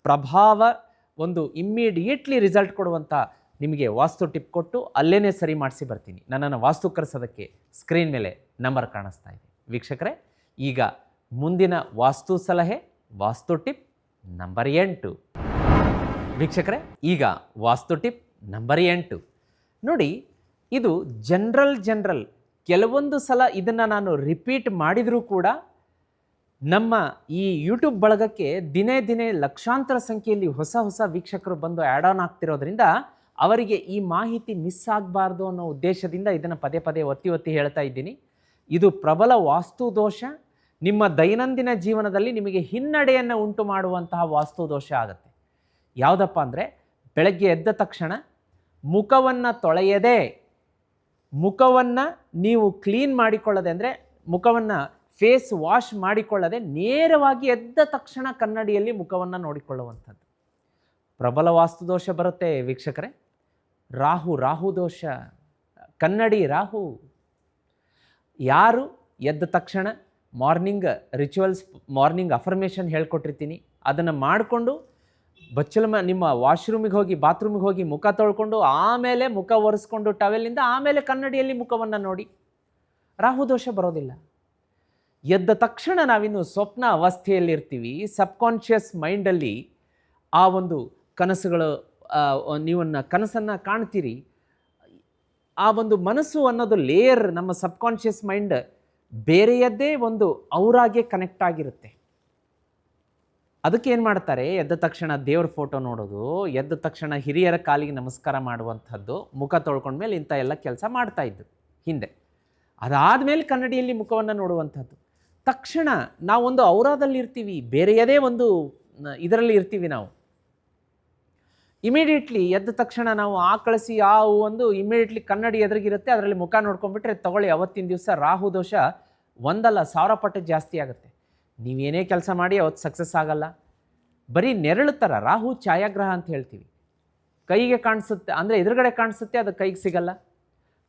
ಪ್ರಭಾವ ಒಂದು ಇಮ್ಮಿಡಿಯೇಟ್ಲಿ ರಿಸಲ್ಟ್ ಕೊಡುವಂಥ ನಿಮಗೆ ವಾಸ್ತು ಟಿಪ್ ಕೊಟ್ಟು ಅಲ್ಲೇ ಸರಿ ಮಾಡಿಸಿ ಬರ್ತೀನಿ. ನನ್ನನ್ನು ವಾಸ್ತು ಕರೆಸೋದಕ್ಕೆ ಸ್ಕ್ರೀನ್ ಮೇಲೆ ನಂಬರ್ ಕಾಣಿಸ್ತಾ ಇದೆ. ವೀಕ್ಷಕರೇ, ಈಗ ಮುಂದಿನ ವಾಸ್ತು ಸಲಹೆ, ವಾಸ್ತು ಟಿಪ್ ನಂಬರ್ 8. ವೀಕ್ಷಕರೇ, ಈಗ ವಾಸ್ತು ಟಿಪ್ ನಂಬರ್ 8 ನೋಡಿ. ಇದು ಜನರಲ್ ಕೆಲವೊಂದು ಸಲ ಇದನ್ನು ನಾನು ರಿಪೀಟ್ ಮಾಡಿದರೂ ಕೂಡ ನಮ್ಮ ಈ ಯೂಟ್ಯೂಬ್ ಬಳಗಕ್ಕೆ ದಿನೇ ಲಕ್ಷಾಂತರ ಸಂಖ್ಯೆಯಲ್ಲಿ ಹೊಸ ವೀಕ್ಷಕರು ಬಂದು ಆ್ಯಡ್ ಆನ್ ಆಗ್ತಿರೋದ್ರಿಂದ ಅವರಿಗೆ ಈ ಮಾಹಿತಿ ಮಿಸ್ ಆಗಬಾರ್ದು ಅನ್ನೋ ಉದ್ದೇಶದಿಂದ ಇದನ್ನು ಪದೇ ಒತ್ತಿ ಹೇಳ್ತಾ ಇದ್ದೀನಿ. ಇದು ಪ್ರಬಲ ವಾಸ್ತು ದೋಷ. ನಿಮ್ಮ ದೈನಂದಿನ ಜೀವನದಲ್ಲಿ ನಿಮಗೆ ಹಿನ್ನಡೆಯನ್ನು ಉಂಟು ಮಾಡುವಂತಹ ವಾಸ್ತು ದೋಷ ಆಗುತ್ತೆ. ಯಾವುದಪ್ಪ ಅಂದರೆ, ಬೆಳಗ್ಗೆ ಎದ್ದ ತಕ್ಷಣ ಮುಖವನ್ನು ತೊಳೆಯದೆ, ಮುಖವನ್ನು ನೀವು ಕ್ಲೀನ್ ಮಾಡಿಕೊಳ್ಳದೆ, ಅಂದರೆ ಮುಖವನ್ನು ಫೇಸ್ ವಾಶ್ ಮಾಡಿಕೊಳ್ಳದೆ ನೇರವಾಗಿ ಎದ್ದ ತಕ್ಷಣ ಕನ್ನಡಿಯಲ್ಲಿ ಮುಖವನ್ನು ನೋಡಿಕೊಳ್ಳುವಂಥದ್ದು ಪ್ರಬಲ ವಾಸ್ತುದೋಷ ಬರುತ್ತೆ ವೀಕ್ಷಕರೇ. ರಾಹು ದೋಷ, ಕನ್ನಡಿ ರಾಹು. ಯಾರು ಎದ್ದ ತಕ್ಷಣ ಮಾರ್ನಿಂಗ್ ರಿಚುವಲ್ಸ್, ಮಾರ್ನಿಂಗ್ ಅಫರ್ಮೇಷನ್ ಹೇಳ್ಕೊಟ್ಟಿರ್ತೀನಿ, ಅದನ್ನು ಮಾಡಿಕೊಂಡು ನಿಮ್ಮ ವಾಶ್ರೂಮಿಗೆ ಹೋಗಿ, ಬಾತ್ರೂಮಿಗೆ ಹೋಗಿ ಮುಖ ತೊಳ್ಕೊಂಡು ಆಮೇಲೆ ಮುಖ ಒರೆಸ್ಕೊಂಡು ಟವೆಲಿಂದ ಆಮೇಲೆ ಕನ್ನಡಿಯಲ್ಲಿ ಮುಖವನ್ನು ನೋಡಿ, ರಾಹುದೋಷ ಬರೋದಿಲ್ಲ. ಎದ್ದ ತಕ್ಷಣ ನಾವಿನ್ನು ಸ್ವಪ್ನ ಅವಸ್ಥೆಯಲ್ಲಿರ್ತೀವಿ. ಸಬ್ಕಾನ್ಷಿಯಸ್ ಮೈಂಡಲ್ಲಿ ಆ ಒಂದು ಕನಸುಗಳು, ನೀವನ್ನ ಕನಸನ್ನು ಕಾಣ್ತೀರಿ. ಆ ಒಂದು ಮನಸ್ಸು ಅನ್ನೋದು ಲೇಯರ್, ನಮ್ಮ ಸಬ್ಕಾನ್ಷಿಯಸ್ ಮೈಂಡ್ ಬೇರೆಯದ್ದೇ ಒಂದು ಔರಾಗೆ ಕನೆಕ್ಟ್ ಆಗಿರುತ್ತೆ. ಅದಕ್ಕೆ ಏನು ಮಾಡ್ತಾರೆ, ಎದ್ದ ತಕ್ಷಣ ದೇವ್ರ ಫೋಟೋ ನೋಡೋದು, ಎದ್ದ ತಕ್ಷಣ ಹಿರಿಯರ ಕಾಲಿಗೆ ನಮಸ್ಕಾರ ಮಾಡುವಂಥದ್ದು, ಮುಖ ತೊಳ್ಕೊಂಡ್ಮೇಲೆ ಇಂಥ ಎಲ್ಲ ಕೆಲಸ ಮಾಡ್ತಾಯಿದ್ದು ಹಿಂದೆ. ಅದಾದಮೇಲೆ ಕನ್ನಡಿಯಲ್ಲಿ ಮುಖವನ್ನು ನೋಡುವಂಥದ್ದು. ತಕ್ಷಣ ನಾವೊಂದು ಔರಾದಲ್ಲಿರ್ತೀವಿ, ಬೇರೆಯದೇ ಒಂದು ಇದರಲ್ಲಿ ಇರ್ತೀವಿ ನಾವು. ಇಮಿಡಿಯೇಟ್ಲಿ ಎದ್ದ ತಕ್ಷಣ ನಾವು ಕಳಿಸಿ ಒಂದು ಇಮಿಡಿಯೇಟ್ಲಿ ಕನ್ನಡಿ ಎದುರಿಗಿರುತ್ತೆ, ಅದರಲ್ಲಿ ಮುಖ ನೋಡ್ಕೊಂಡ್ಬಿಟ್ರೆ ತಗೊಳ್ಳಿ, ಅವತ್ತಿನ ದಿವಸ ರಾಹು ದೋಷ 1,000 ಪಟ್ಟು ಜಾಸ್ತಿ ಆಗುತ್ತೆ. ನೀವೇನೇ ಕೆಲಸ ಮಾಡಿ ಅವತ್ತು ಸಕ್ಸಸ್ ಆಗಲ್ಲ. ಬರೀ ನೆರಳು ಥರ, ರಾಹು ಛಾಯಾಗ್ರಹ ಅಂತ ಹೇಳ್ತೀವಿ. ಕೈಗೆ ಕಾಣಿಸುತ್ತೆ, ಅಂದರೆ ಎದುರುಗಡೆ ಕಾಣಿಸುತ್ತೆ, ಅದು ಕೈಗೆ ಸಿಗಲ್ಲ.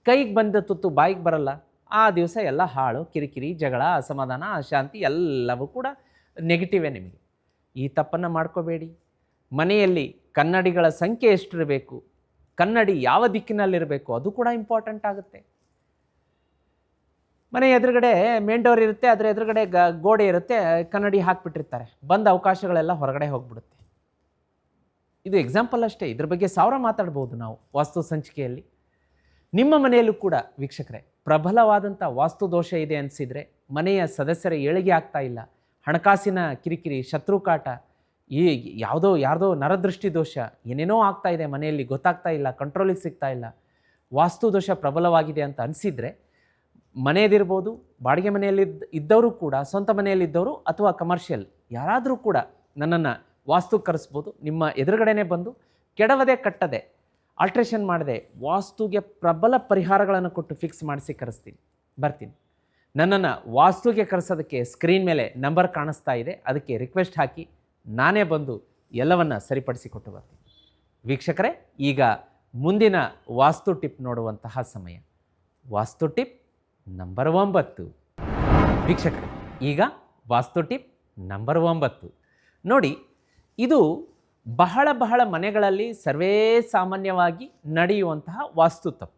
ಕೈಗೆ ಬಂದ ತುತ್ತು ಬಾಯಿಗೆ ಬರಲ್ಲ. ಆ ದಿವಸ ಎಲ್ಲ ಹಾಳು, ಕಿರಿಕಿರಿ, ಜಗಳ, ಅಸಮಾಧಾನ, ಅಶಾಂತಿ ಎಲ್ಲವೂ ಕೂಡ ನೆಗೆಟಿವೇ ನಿಮಗೆ. ಈ ತಪ್ಪನ್ನು ಮಾಡ್ಕೋಬೇಡಿ. ಮನೆಯಲ್ಲಿ ಕನ್ನಡಿಗಳ ಸಂಖ್ಯೆ ಎಷ್ಟಿರಬೇಕು, ಕನ್ನಡಿ ಯಾವ ದಿಕ್ಕಿನಲ್ಲಿರಬೇಕು, ಅದು ಕೂಡ ಇಂಪಾರ್ಟೆಂಟ್ ಆಗುತ್ತೆ. ಮನೆ ಎದುರುಗಡೆ ಮೇನ್ ಡೋರ್ ಇರುತ್ತೆ, ಅದರ ಎದುರುಗಡೆ ಗೋಡೆ ಇರುತ್ತೆ, ಕನ್ನಡಿ ಹಾಕಿಬಿಟ್ಟಿರ್ತಾರೆ, ಬಂದ ಅವಕಾಶಗಳೆಲ್ಲ ಹೊರಗಡೆ ಹೋಗ್ಬಿಡುತ್ತೆ. ಇದು ಎಕ್ಸಾಂಪಲ್ ಅಷ್ಟೇ, ಇದ್ರ ಬಗ್ಗೆ 1000 ಮಾತಾಡ್ಬೋದು ನಾವು ವಾಸ್ತು ಸಂಚಿಕೆಯಲ್ಲಿ. ನಿಮ್ಮ ಮನೆಯಲ್ಲೂ ಕೂಡ ವೀಕ್ಷಕರೇ, ಪ್ರಬಲವಾದಂಥ ವಾಸ್ತು ದೋಷ ಇದೆ ಅನಿಸಿದರೆ, ಮನೆಯ ಸದಸ್ಯರ ಏಳಿಗೆ ಆಗ್ತಾ ಇಲ್ಲ, ಹಣಕಾಸಿನ ಕಿರಿಕಿರಿ, ಶತ್ರುಕಾಟ, ಯಾರ್ದೋ ನರದೃಷ್ಟಿ ದೋಷ, ಏನೇನೋ ಆಗ್ತಾ ಇದೆ ಮನೆಯಲ್ಲಿ, ಗೊತ್ತಾಗ್ತಾ ಇಲ್ಲ, ಕಂಟ್ರೋಲಿಗೆ ಸಿಗ್ತಾ ಇಲ್ಲ, ವಾಸ್ತು ದೋಷ ಪ್ರಬಲವಾಗಿದೆ ಅಂತ ಅನಿಸಿದರೆ, ಮನೆಯದಿರ್ಬೋದು, ಬಾಡಿಗೆ ಮನೆಯಲ್ಲಿ ಇದ್ದವರು ಕೂಡ, ಸ್ವಂತ ಮನೆಯಲ್ಲಿದ್ದವರು ಅಥವಾ ಕಮರ್ಷಿಯಲ್ ಯಾರಾದರೂ ಕೂಡ ನನ್ನನ್ನು ವಾಸ್ತು ಕರೆಸ್ಬೋದು. ನಿಮ್ಮ ಎದುರುಗಡೆನೇ ಬಂದು ಕೆಡವದೆ ಕಟ್ಟದೆ, ಆಲ್ಟ್ರೇಷನ್ ಮಾಡದೆ, ವಾಸ್ತುಗೆ ಪ್ರಬಲ ಪರಿಹಾರಗಳನ್ನು ಕೊಟ್ಟು ಫಿಕ್ಸ್ ಮಾಡಿಸಿ ಬರ್ತೀನಿ. ನನ್ನನ್ನು ವಾಸ್ತುಗೆ ಕರೆಸೋದಕ್ಕೆ ಸ್ಕ್ರೀನ್ ಮೇಲೆ ನಂಬರ್ ಕಾಣಿಸ್ತಾ ಇದೆ, ಅದಕ್ಕೆ ರಿಕ್ವೆಸ್ಟ್ ಹಾಕಿ ನಾನೇ ಬಂದು ಎಲ್ಲವನ್ನು ಸರಿಪಡಿಸಿಕೊಟ್ಟು ಬರ್ತೀನಿ. ವೀಕ್ಷಕರೇ, ಈಗ ಮುಂದಿನ ವಾಸ್ತು ಟಿಪ್ ನೋಡುವಂತಹ ಸಮಯ. ವಾಸ್ತು ಟಿಪ್ ನಂಬರ್ 9. ವೀಕ್ಷಕರೇ, ಈಗ ವಾಸ್ತು ಟಿಪ್ ನಂಬರ್ 9 ನೋಡಿ. ಇದು ಬಹಳ ಮನೆಗಳಲ್ಲಿ ಸರ್ವೇ ಸಾಮಾನ್ಯವಾಗಿ ನಡೆಯುವಂತಹ ವಾಸ್ತು ತಪ್ಪು.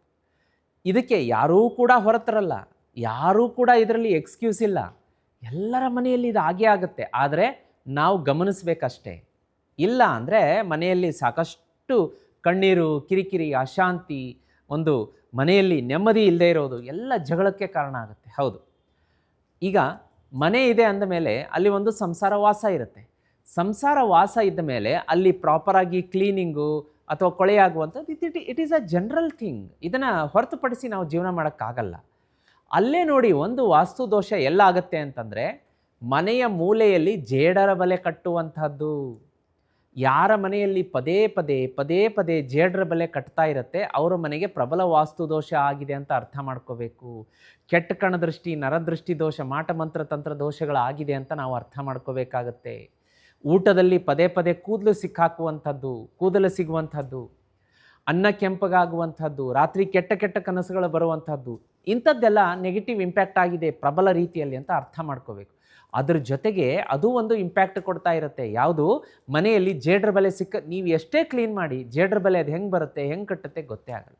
ಇದಕ್ಕೆ ಯಾರೂ ಕೂಡ ಹೊರತರಲ್ಲ, ಯಾರೂ ಕೂಡ ಇದರಲ್ಲಿ ಎಕ್ಸ್ಕ್ಯೂಸ್ ಇಲ್ಲ. ಎಲ್ಲರ ಮನೆಯಲ್ಲಿ ಇದು ಆಗೇ ಆಗುತ್ತೆ. ಆದರೆ ನಾವು ಗಮನಿಸಬೇಕಷ್ಟೇ. ಇಲ್ಲ ಅಂದರೆ ಮನೆಯಲ್ಲಿ ಸಾಕಷ್ಟು ಕಣ್ಣೀರು, ಕಿರಿಕಿರಿ, ಅಶಾಂತಿ, ಒಂದು ಮನೆಯಲ್ಲಿ ನೆಮ್ಮದಿ ಇಲ್ಲದೆ ಇರೋದು ಎಲ್ಲ ಜಗಳಕ್ಕೆ ಕಾರಣ ಆಗುತ್ತೆ. ಹೌದು, ಈಗ ಮನೆ ಇದೆ ಅಂದ ಮೇಲೆ ಅಲ್ಲಿ ಒಂದು ಸಂಸಾರ ವಾಸ ಇರುತ್ತೆ. ಸಂಸಾರ ವಾಸ ಇದ್ದ ಮೇಲೆ ಅಲ್ಲಿ ಪ್ರಾಪರಾಗಿ ಕ್ಲೀನಿಂಗು ಅಥವಾ ಕೊಳೆಯಾಗುವಂಥದ್ದು it is a general thing. ಇದನ್ನು ಹೊರತುಪಡಿಸಿ ನಾವು ಜೀವನ ಮಾಡೋಕ್ಕಾಗಲ್ಲ. ಅಲ್ಲೇ ನೋಡಿ, ಒಂದು ವಾಸ್ತು ದೋಷ ಎಲ್ಲ ಆಗುತ್ತೆ ಅಂತಂದರೆ, ಮನೆಯ ಮೂಲೆಯಲ್ಲಿ ಜೇಡರ ಬಲೆ ಕಟ್ಟುವಂಥದ್ದು. ಯಾರ ಮನೆಯಲ್ಲಿ ಪದೇ ಜೇಡರ ಬಲೆ ಕಟ್ತಾ ಇರುತ್ತೆ, ಅವರ ಮನೆಗೆ ಪ್ರಬಲ ವಾಸ್ತು ದೋಷ ಆಗಿದೆ ಅಂತ ಅರ್ಥ ಮಾಡ್ಕೋಬೇಕು. ಕೆಟ್ಟ ಕಣದೃಷ್ಟಿ, ನರದೃಷ್ಟಿ ದೋಷ, ಮಾಟ ಮಂತ್ರ ತಂತ್ರ ದೋಷಗಳಾಗಿದೆ ಅಂತ ನಾವು ಅರ್ಥ ಮಾಡ್ಕೋಬೇಕಾಗತ್ತೆ. ಊಟದಲ್ಲಿ ಪದೇ ಕೂದಲು ಸಿಕ್ಕಾಕುವಂಥದ್ದು, ಕೂದಲು ಸಿಗುವಂಥದ್ದು, ಅನ್ನ ಕೆಂಪಗಾಗುವಂಥದ್ದು, ರಾತ್ರಿ ಕೆಟ್ಟ ಕನಸುಗಳು ಬರುವಂಥದ್ದು, ಇಂಥದ್ದೆಲ್ಲ ನೆಗೆಟಿವ್ ಇಂಪ್ಯಾಕ್ಟ್ ಆಗಿದೆ ಪ್ರಬಲ ರೀತಿಯಲ್ಲಿ ಅಂತ ಅರ್ಥ ಮಾಡ್ಕೋಬೇಕು. ಅದ್ರ ಜೊತೆಗೆ ಅದು ಒಂದು ಇಂಪ್ಯಾಕ್ಟ್ ಕೊಡ್ತಾ ಇರುತ್ತೆ. ಯಾವುದು? ಮನೆಯಲ್ಲಿ ಜೇಡ್ರ ಬಲೆ ನೀವು ಎಷ್ಟೇ ಕ್ಲೀನ್ ಮಾಡಿ ಜೇಡ್ರ ಬಲೆ ಅದು ಹೆಂಗೆ ಬರುತ್ತೆ, ಹೆಂಗೆ ಕಟ್ಟುತ್ತೆ ಗೊತ್ತೇ ಆಗಲ್ಲ.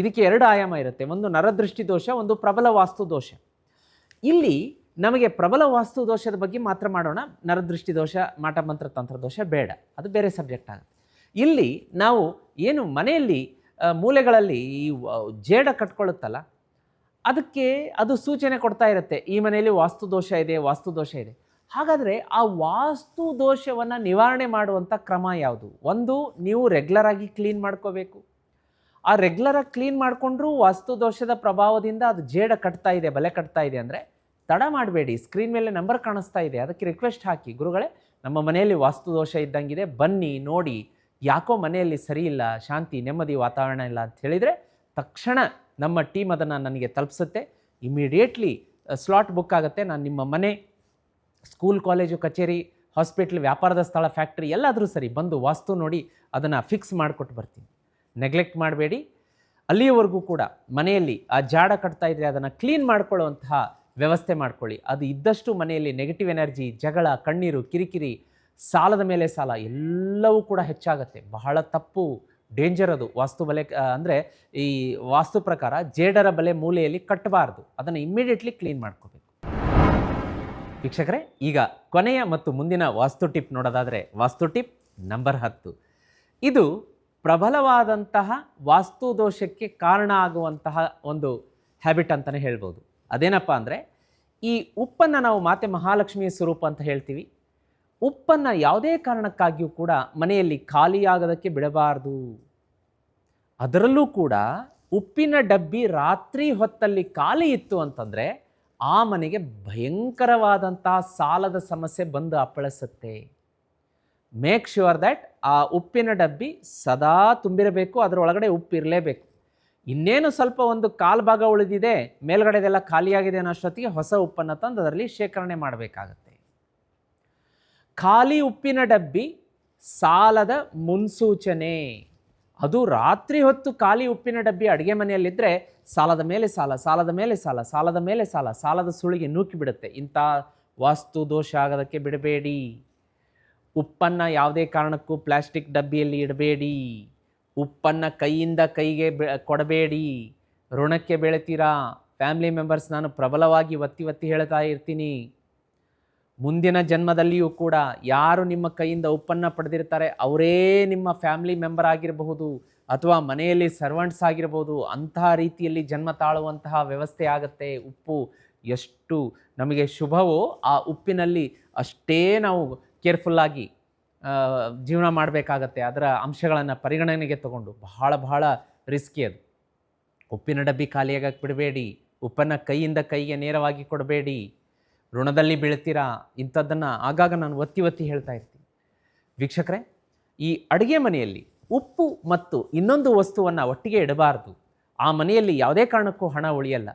ಇದಕ್ಕೆ 2 ಆಯಾಮ ಇರುತ್ತೆ. ಒಂದು ನರದೃಷ್ಟಿ ದೋಷ, ಒಂದು ಪ್ರಬಲ ವಾಸ್ತು ದೋಷ. ಇಲ್ಲಿ ನಮಗೆ ಪ್ರಬಲ ವಾಸ್ತು ದೋಷದ ಬಗ್ಗೆ ಮಾತ್ರ ಮಾಡೋಣ. ನರದೃಷ್ಟಿ ದೋಷ, ಮಾಟ ಮಂತ್ರ ತಂತ್ರ ದೋಷ ಬೇಡ, ಅದು ಬೇರೆ ಸಬ್ಜೆಕ್ಟ್ ಆಗುತ್ತೆ. ಇಲ್ಲಿ ನಾವು ಏನು ಮನೆಯಲ್ಲಿ ಮೂಲೆಗಳಲ್ಲಿ ಈ ಜೇಡ ಕಟ್ಕೊಳ್ಳುತ್ತಲ್ಲ, ಅದಕ್ಕೆ ಅದು ಸೂಚನೆ ಕೊಡ್ತಾ ಇರುತ್ತೆ, ಈ ಮನೆಯಲ್ಲಿ ವಾಸ್ತು ದೋಷ ಇದೆ, ವಾಸ್ತು ದೋಷ ಇದೆ. ಹಾಗಾದರೆ ಆ ವಾಸ್ತು ದೋಷವನ್ನು ನಿವಾರಣೆ ಮಾಡುವಂಥ ಕ್ರಮ ಯಾವುದು? ಒಂದು, ನೀವು ರೆಗ್ಯುಲರಾಗಿ ಕ್ಲೀನ್ ಮಾಡ್ಕೋಬೇಕು. ಆ ರೆಗ್ಯುಲರಾಗಿ ಕ್ಲೀನ್ ಮಾಡಿಕೊಂಡ್ರೂ ವಾಸ್ತು ದೋಷದ ಪ್ರಭಾವದಿಂದ ಅದು ಜೇಡ ಕಟ್ತಾ ಇದೆ, ಬಲೆ ಕಟ್ತಾ ಇದೆ ಅಂದರೆ ತಡ ಮಾಡಬೇಡಿ. ಸ್ಕ್ರೀನ್ ಮೇಲೆ ನಂಬರ್ ಕಾಣಿಸ್ತಾ ಇದೆ, ಅದಕ್ಕೆ ರಿಕ್ವೆಸ್ಟ್ ಹಾಕಿ, ಗುರುಗಳೇ ನಮ್ಮ ಮನೆಯಲ್ಲಿ ವಾಸ್ತು ದೋಷ ಇದ್ದಂಗಿದೆ, ಬನ್ನಿ ನೋಡಿ, ಯಾಕೋ ಮನೆಯಲ್ಲಿ ಸರಿ ಇಲ್ಲ, ಶಾಂತಿ ನೆಮ್ಮದಿ ವಾತಾವರಣ ಇಲ್ಲ ಅಂತ ಹೇಳಿದರೆ ತಕ್ಷಣ ನಮ್ಮ ಟೀಮ್ ಅದನ್ನು ನನಗೆ ತಲುಪಿಸುತ್ತೆ. ಇಮಿಡಿಯೇಟ್ಲಿ ಸ್ಲಾಟ್ ಬುಕ್ ಆಗುತ್ತೆ. ನಾನು ನಿಮ್ಮ ಮನೆ, ಸ್ಕೂಲ್, ಕಾಲೇಜು, ಕಚೇರಿ, ಹಾಸ್ಪಿಟ್ಲ್, ವ್ಯಾಪಾರದ ಸ್ಥಳ, ಫ್ಯಾಕ್ಟ್ರಿ ಎಲ್ಲಾದರೂ ಸರಿ ಬಂದು ವಾಸ್ತು ನೋಡಿ ಅದನ್ನು ಫಿಕ್ಸ್ ಮಾಡಿಕೊಟ್ಟು ಬರ್ತೀನಿ. ನೆಗ್ಲೆಕ್ಟ್ ಮಾಡಬೇಡಿ. ಅಲ್ಲಿಯವರೆಗೂ ಕೂಡ ಮನೆಯಲ್ಲಿ ಆ ಜಾಡ ಕಟ್ತಾ ಇದ್ದರೆ ಅದನ್ನು ಕ್ಲೀನ್ ಮಾಡ್ಕೊಳ್ಳುವಂತಹ ವ್ಯವಸ್ಥೆ ಮಾಡ್ಕೊಳ್ಳಿ. ಅದು ಇದ್ದಷ್ಟು ಮನೆಯಲ್ಲಿ ನೆಗೆಟಿವ್ ಎನರ್ಜಿ, ಜಗಳ, ಕಣ್ಣೀರು, ಕಿರಿಕಿರಿ, ಸಾಲದ ಮೇಲೆ ಸಾಲ ಎಲ್ಲವೂ ಕೂಡ ಹೆಚ್ಚಾಗುತ್ತೆ. ಬಹಳ ತಪ್ಪು, ಡೇಂಜರ್ ಅದು. ವಾಸ್ತು ಬಲೆ ಅಂದರೆ ಈ ವಾಸ್ತು ಪ್ರಕಾರ ಜೇಡರ ಬಲೆ ಮೂಲೆಯಲ್ಲಿ ಕಟ್ಟಬಾರ್ದು, ಅದನ್ನು ಇಮ್ಮಿಡಿಯೇಟ್ಲಿ ಕ್ಲೀನ್ ಮಾಡ್ಕೋಬೇಕು. ವೀಕ್ಷಕರೇ, ಈಗ ಕೊನೆಯ ಮತ್ತು ಮುಂದಿನ ವಾಸ್ತು ಟಿಪ್ ನೋಡೋದಾದರೆ ವಾಸ್ತು ಟಿಪ್ ನಂಬರ್ 10. ಇದು ಪ್ರಬಲವಾದಂತಹ ವಾಸ್ತು ದೋಷಕ್ಕೆ ಕಾರಣ ಆಗುವಂತಹ ಒಂದು ಹ್ಯಾಬಿಟ್ ಅಂತಲೇ ಹೇಳ್ಬೋದು. ಅದೇನಪ್ಪ ಅಂದರೆ, ಈ ಉಪ್ಪನ್ನು ನಾವು ಮಾತೆ ಮಹಾಲಕ್ಷ್ಮಿಯ ಸ್ವರೂಪ ಅಂತ ಹೇಳ್ತೀವಿ. ಉಪ್ಪನ್ನು ಯಾವುದೇ ಕಾರಣಕ್ಕಾಗಿಯೂ ಕೂಡ ಮನೆಯಲ್ಲಿ ಖಾಲಿಯಾಗೋದಕ್ಕೆ ಬಿಡಬಾರ್ದು. ಅದರಲ್ಲೂ ಕೂಡ ಉಪ್ಪಿನ ಡಬ್ಬಿ ರಾತ್ರಿ ಹೊತ್ತಲ್ಲಿ ಖಾಲಿ ಇತ್ತು ಅಂತಂದರೆ ಆ ಮನೆಗೆ ಭಯಂಕರವಾದಂಥ ಸಾಲದ ಸಮಸ್ಯೆ ಬಂದು ಅಪ್ಪಳಿಸುತ್ತೆ. ಮೇಕ್ ಶ್ಯೂರ್ ದ್ಯಾಟ್ ಆ ಉಪ್ಪಿನ ಡಬ್ಬಿ ಸದಾ ತುಂಬಿರಬೇಕು, ಅದರೊಳಗಡೆ ಉಪ್ಪು ಇರಲೇಬೇಕು. ಇನ್ನೇನು ಸ್ವಲ್ಪ ಒಂದು ಕಾಲು ಭಾಗ ಉಳಿದಿದೆ, ಮೇಲ್ಗಡೆದೆಲ್ಲ ಖಾಲಿಯಾಗಿದೆ ಅನ್ನೋಷ್ಟೊತ್ತಿಗೆ ಹೊಸ ಉಪ್ಪನ್ನು ತಂದು ಅದರಲ್ಲಿ ಶೇಖರಣೆ ಮಾಡಬೇಕಾಗತ್ತೆ. ಖಾಲಿ ಉಪ್ಪಿನ ಡಬ್ಬಿ ಸಾಲದ ಮುನ್ಸೂಚನೆ. ಅದು ರಾತ್ರಿ ಹೊತ್ತು ಖಾಲಿ ಉಪ್ಪಿನ ಡಬ್ಬಿ ಅಡುಗೆ ಮನೆಯಲ್ಲಿದ್ದರೆ ಸಾಲದ ಮೇಲೆ ಸಾಲ, ಸಾಲದ ಮೇಲೆ ಸಾಲ, ಸಾಲದ ಮೇಲೆ ಸಾಲ, ಸಾಲದ ಸುಳಿಗೆ ನೂಕಿ ಬಿಡುತ್ತೆ. ಇಂಥ ವಾಸ್ತು ದೋಷ ಆಗೋದಕ್ಕೆ ಬಿಡಬೇಡಿ. ಉಪ್ಪನ್ನು ಯಾವುದೇ ಕಾರಣಕ್ಕೂ ಪ್ಲಾಸ್ಟಿಕ್ ಡಬ್ಬಿಯಲ್ಲಿ ಇಡಬೇಡಿ. ಉಪ್ಪನ್ನು ಕೈಯಿಂದ ಕೈಗೆ ಕೊಡಬೇಡಿ. ಋಣಕ್ಕೆ ಬೆಳಿತೀರಾ. ಫ್ಯಾಮಿಲಿ ಮೆಂಬರ್ಸ್, ನಾನು ಪ್ರಬಲವಾಗಿ ಒತ್ತಿ ಒತ್ತಿ ಹೇಳ್ತಾ ಇರ್ತೀನಿ, ಮುಂದಿನ ಜನ್ಮದಲ್ಲಿಯೂ ಕೂಡ ಯಾರು ನಿಮ್ಮ ಕೈಯಿಂದ ಉಪ್ಪನ್ನು ಪಡೆದಿರ್ತಾರೆ ಅವರೇ ನಿಮ್ಮ ಫ್ಯಾಮಿಲಿ ಮೆಂಬರ್ ಆಗಿರಬಹುದು, ಅಥವಾ ಮನೆಯಲ್ಲಿ ಸರ್ವೆಂಟ್ಸ್ ಆಗಿರ್ಬೋದು. ಅಂತಹ ರೀತಿಯಲ್ಲಿ ಜನ್ಮ ತಾಳುವಂತಹ ವ್ಯವಸ್ಥೆ ಆಗುತ್ತೆ. ಉಪ್ಪು ಎಷ್ಟು ನಮಗೆ ಶುಭವೋ ಆ ಉಪ್ಪಿನಲ್ಲಿ ಅಷ್ಟೇ ನಾವು ಕೇರ್ಫುಲ್ಲಾಗಿ ಜೀವನ ಮಾಡಬೇಕಾಗತ್ತೆ. ಅದರ ಅಂಶಗಳನ್ನು ಪರಿಗಣನೆಗೆ ತಗೊಂಡು ಬಹಳ ರಿಸ್ಕಿ ಅದು. ಉಪ್ಪಿನ ಡಬ್ಬಿ ಖಾಲಿಯಾಗಕ್ಕೆ ಬಿಡಬೇಡಿ. ಉಪ್ಪನ್ನು ಕೈಯಿಂದ ಕೈಗೆ ನೇರವಾಗಿ ಕೊಡಬೇಡಿ. ಋಣದಲ್ಲಿ ಬೀಳ್ತೀರಾ. ಇಂಥದ್ದನ್ನು ಆಗಾಗ ನಾನು ಒತ್ತಿ ಹೇಳ್ತಾ ಇರ್ತೀನಿ. ವೀಕ್ಷಕರೇ, ಈ ಅಡುಗೆ ಮನೆಯಲ್ಲಿ ಉಪ್ಪು ಮತ್ತು ಇನ್ನೊಂದು ವಸ್ತುವನ್ನು ಒಟ್ಟಿಗೆ ಇಡಬಾರ್ದು. ಆ ಮನೆಯಲ್ಲಿ ಯಾವುದೇ ಕಾರಣಕ್ಕೂ ಹಣ ಉಳಿಯಲ್ಲ.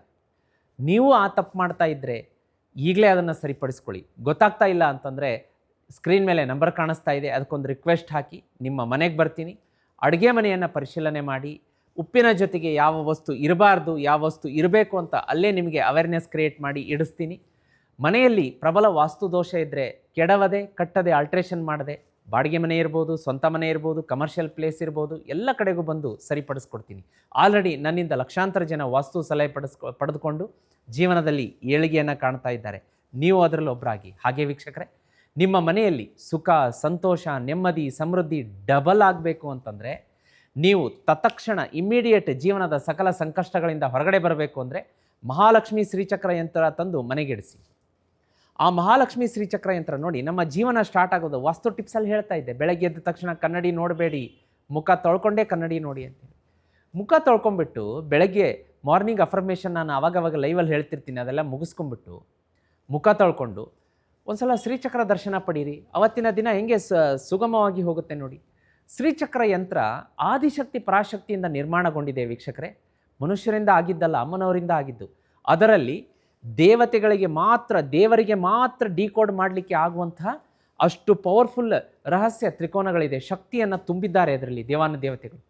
ನೀವು ಆ ತಪ್ಪು ಮಾಡ್ತಾ ಇದ್ದರೆ ಈಗಲೇ ಅದನ್ನು ಸರಿಪಡಿಸ್ಕೊಳ್ಳಿ. ಗೊತ್ತಾಗ್ತಾ ಇಲ್ಲ ಅಂತಂದರೆ ಸ್ಕ್ರೀನ್ ಮೇಲೆ ನಂಬರ್ ಕಾಣಿಸ್ತಾ ಇದೆ, ಅದಕ್ಕೊಂದು ರಿಕ್ವೆಸ್ಟ್ ಹಾಕಿ ನಿಮ್ಮ ಮನೆಗೆ ಬರ್ತೀನಿ. ಅಡುಗೆ ಮನೆಯನ್ನು ಪರಿಶೀಲನೆ ಮಾಡಿ ಉಪ್ಪಿನ ಜೊತೆಗೆ ಯಾವ ವಸ್ತು ಇರಬಾರ್ದು, ಯಾವ ವಸ್ತು ಇರಬೇಕು ಅಂತ ಅಲ್ಲೇ ನಿಮಗೆ ಅವೇರ್ನೆಸ್ ಕ್ರಿಯೇಟ್ ಮಾಡಿ ಇಡಿಸ್ತೀನಿ. ಮನೆಯಲ್ಲಿ ಪ್ರಬಲ ವಾಸ್ತು ದೋಷ ಇದ್ದರೆ ಕೆಡವದೆ ಕಟ್ಟದೆ ಆಲ್ಟ್ರೇಷನ್ ಮಾಡದೆ, ಬಾಡಿಗೆ ಮನೆ ಇರ್ಬೋದು, ಸ್ವಂತ ಮನೆ ಇರ್ಬೋದು, ಕಮರ್ಷಿಯಲ್ ಪ್ಲೇಸ್ ಇರ್ಬೋದು, ಎಲ್ಲ ಕಡೆಗೂ ಬಂದು ಸರಿಪಡಿಸ್ಕೊಡ್ತೀನಿ. ಆಲ್ರೆಡಿ ನನ್ನಿಂದ ಲಕ್ಷಾಂತರ ಜನ ವಾಸ್ತು ಸಲಹೆ ಪಡೆದುಕೊಂಡು ಜೀವನದಲ್ಲಿ ಏಳಿಗೆಯನ್ನು ಕಾಣ್ತಾ ಇದ್ದಾರೆ. ನೀವು ಅದರಲ್ಲಿ ಒಬ್ಬರಾಗಿ. ಹಾಗೆ ವೀಕ್ಷಕರೇ, ನಿಮ್ಮ ಮನೆಯಲ್ಲಿ ಸುಖ, ಸಂತೋಷ, ನೆಮ್ಮದಿ, ಸಮೃದ್ಧಿ ಡಬಲ್ ಆಗಬೇಕು ಅಂತಂದರೆ ನೀವು ತತ್ಕ್ಷಣ ಇಮ್ಮಿಡಿಯೇಟ್ ಜೀವನದ ಸಕಲ ಸಂಕಷ್ಟಗಳಿಂದ ಹೊರಗಡೆ ಬರಬೇಕು ಅಂದರೆ ಮಹಾಲಕ್ಷ್ಮಿ ಶ್ರೀಚಕ್ರ ಯಂತ್ರ ತಂದು ಮನೆಗಿಡಿಸಿ. ಆ ಮಹಾಲಕ್ಷ್ಮಿ ಶ್ರೀಚಕ್ರ ಯಂತ್ರ ನೋಡಿ ನಮ್ಮ ಜೀವನ ಸ್ಟಾರ್ಟ್ ಆಗೋದು. ವಾಸ್ತು ಟಿಪ್ಸಲ್ಲಿ ಹೇಳ್ತಾ ಇದ್ದೆ, ಬೆಳಗ್ಗೆ ಎದ್ದ ತಕ್ಷಣ ಕನ್ನಡಿ ನೋಡಬೇಡಿ, ಮುಖ ತೊಳ್ಕೊಂಡೇ ಕನ್ನಡಿ ನೋಡಿ ಅಂತೇಳಿ. ಮುಖ ತೊಳ್ಕೊಂಬಿಟ್ಟು ಬೆಳಗ್ಗೆ ಮಾರ್ನಿಂಗ್ ಅಫರ್ಮೇಷನ್ ನಾನು ಆವಾಗವಾಗ ಲೈವಲ್ಲಿ ಹೇಳ್ತಿರ್ತೀನಿ, ಅದೆಲ್ಲ ಮುಗಿಸ್ಕೊಂಬಿಟ್ಟು ಮುಖ ತೊಳ್ಕೊಂಡು ಒಂದು ಸಲ ಶ್ರೀಚಕ್ರ ದರ್ಶನ ಪಡೀರಿ. ಅವತ್ತಿನ ದಿನ ಹೆಂಗೆ ಸುಗಮವಾಗಿ ಹೋಗುತ್ತೆ ನೋಡಿ. ಶ್ರೀಚಕ್ರ ಯಂತ್ರ ಆದಿಶಕ್ತಿ ಪರಾಶಕ್ತಿಯಿಂದ ನಿರ್ಮಾಣಗೊಂಡಿದೆ ವೀಕ್ಷಕರೇ. ಮನುಷ್ಯರಿಂದ ಆಗಿದ್ದಲ್ಲ, ಅಮ್ಮನವರಿಂದ ಆಗಿದ್ದು. ಅದರಲ್ಲಿ ದೇವತೆಗಳಿಗೆ ಮಾತ್ರ, ದೇವರಿಗೆ ಮಾತ್ರ ಡಿಕೋಡ್ ಮಾಡಲಿಕ್ಕೆ ಆಗುವಂತಹ ಅಷ್ಟು ಪವರ್ಫುಲ್ ರಹಸ್ಯ ತ್ರಿಕೋನಗಳಿದೆ. ಶಕ್ತಿಯನ್ನು ತುಂಬಿದ್ದಾರೆ ಅದರಲ್ಲಿ ದೇವಾನು ದೇವತೆಗಳು.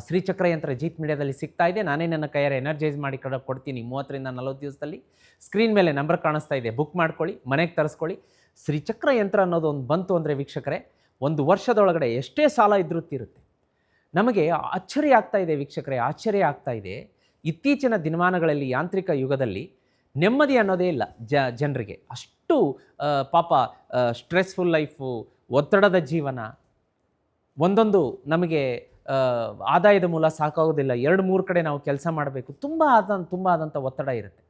ಶ್ರೀಚಕ್ರ ಯಂತ್ರ ಜೀತ್ ಮೀಡಿಯಾದಲ್ಲಿ ಸಿಗ್ತಾ ಇದೆ. ನಾನೇ ನನ್ನ ಕೈಯಾರೆ ಎನರ್ಜೈಸ್ ಮಾಡಿ ಕೊಡ್ತೀನಿ 30ರಿಂದ 40 ದಿವಸದಲ್ಲಿ. ಸ್ಕ್ರೀನ್ ಮೇಲೆ ನಂಬರ್ ಕಾಣಿಸ್ತಾ ಇದೆ, ಬುಕ್ ಮಾಡ್ಕೊಳ್ಳಿ, ಮನೆಗೆ ತರಿಸ್ಕೊಳ್ಳಿ. ಶ್ರೀಚಕ್ರ ಯಂತ್ರ ಅನ್ನೋದು ಒಂದು ಬಂತು ಅಂದರೆ ವೀಕ್ಷಕರೇ, 1 ವರ್ಷದೊಳಗಡೆ ಎಷ್ಟೇ ಸಾಲ ಇದ್ರೂ ತೀರುತ್ತೆ. ನಮಗೆ ಆಶ್ಚರ್ಯ ಆಗ್ತಾ ಇದೆ ವೀಕ್ಷಕರೇ, ಆಶ್ಚರ್ಯ ಆಗ್ತಾ ಇದೆ. ಇತ್ತೀಚಿನ ದಿನಮಾನಗಳಲ್ಲಿ ಯಾಂತ್ರಿಕ ಯುಗದಲ್ಲಿ ನೆಮ್ಮದಿ ಅನ್ನೋದೇ ಇಲ್ಲ ಜನರಿಗೆ. ಅಷ್ಟು ಪಾಪ ಸ್ಟ್ರೆಸ್ಫುಲ್ ಲೈಫು, ಒತ್ತಡದ ಜೀವನ, ಒಂದೊಂದು ನಮಗೆ ಆದಾಯದ ಮೂಲ ಸಾಕಾಗೋದಿಲ್ಲ, 2-3 ಕಡೆ ನಾವು ಕೆಲಸ ಮಾಡಬೇಕು, ತುಂಬ ಆದಂಥ ಒತ್ತಡ ಇರುತ್ತೆ.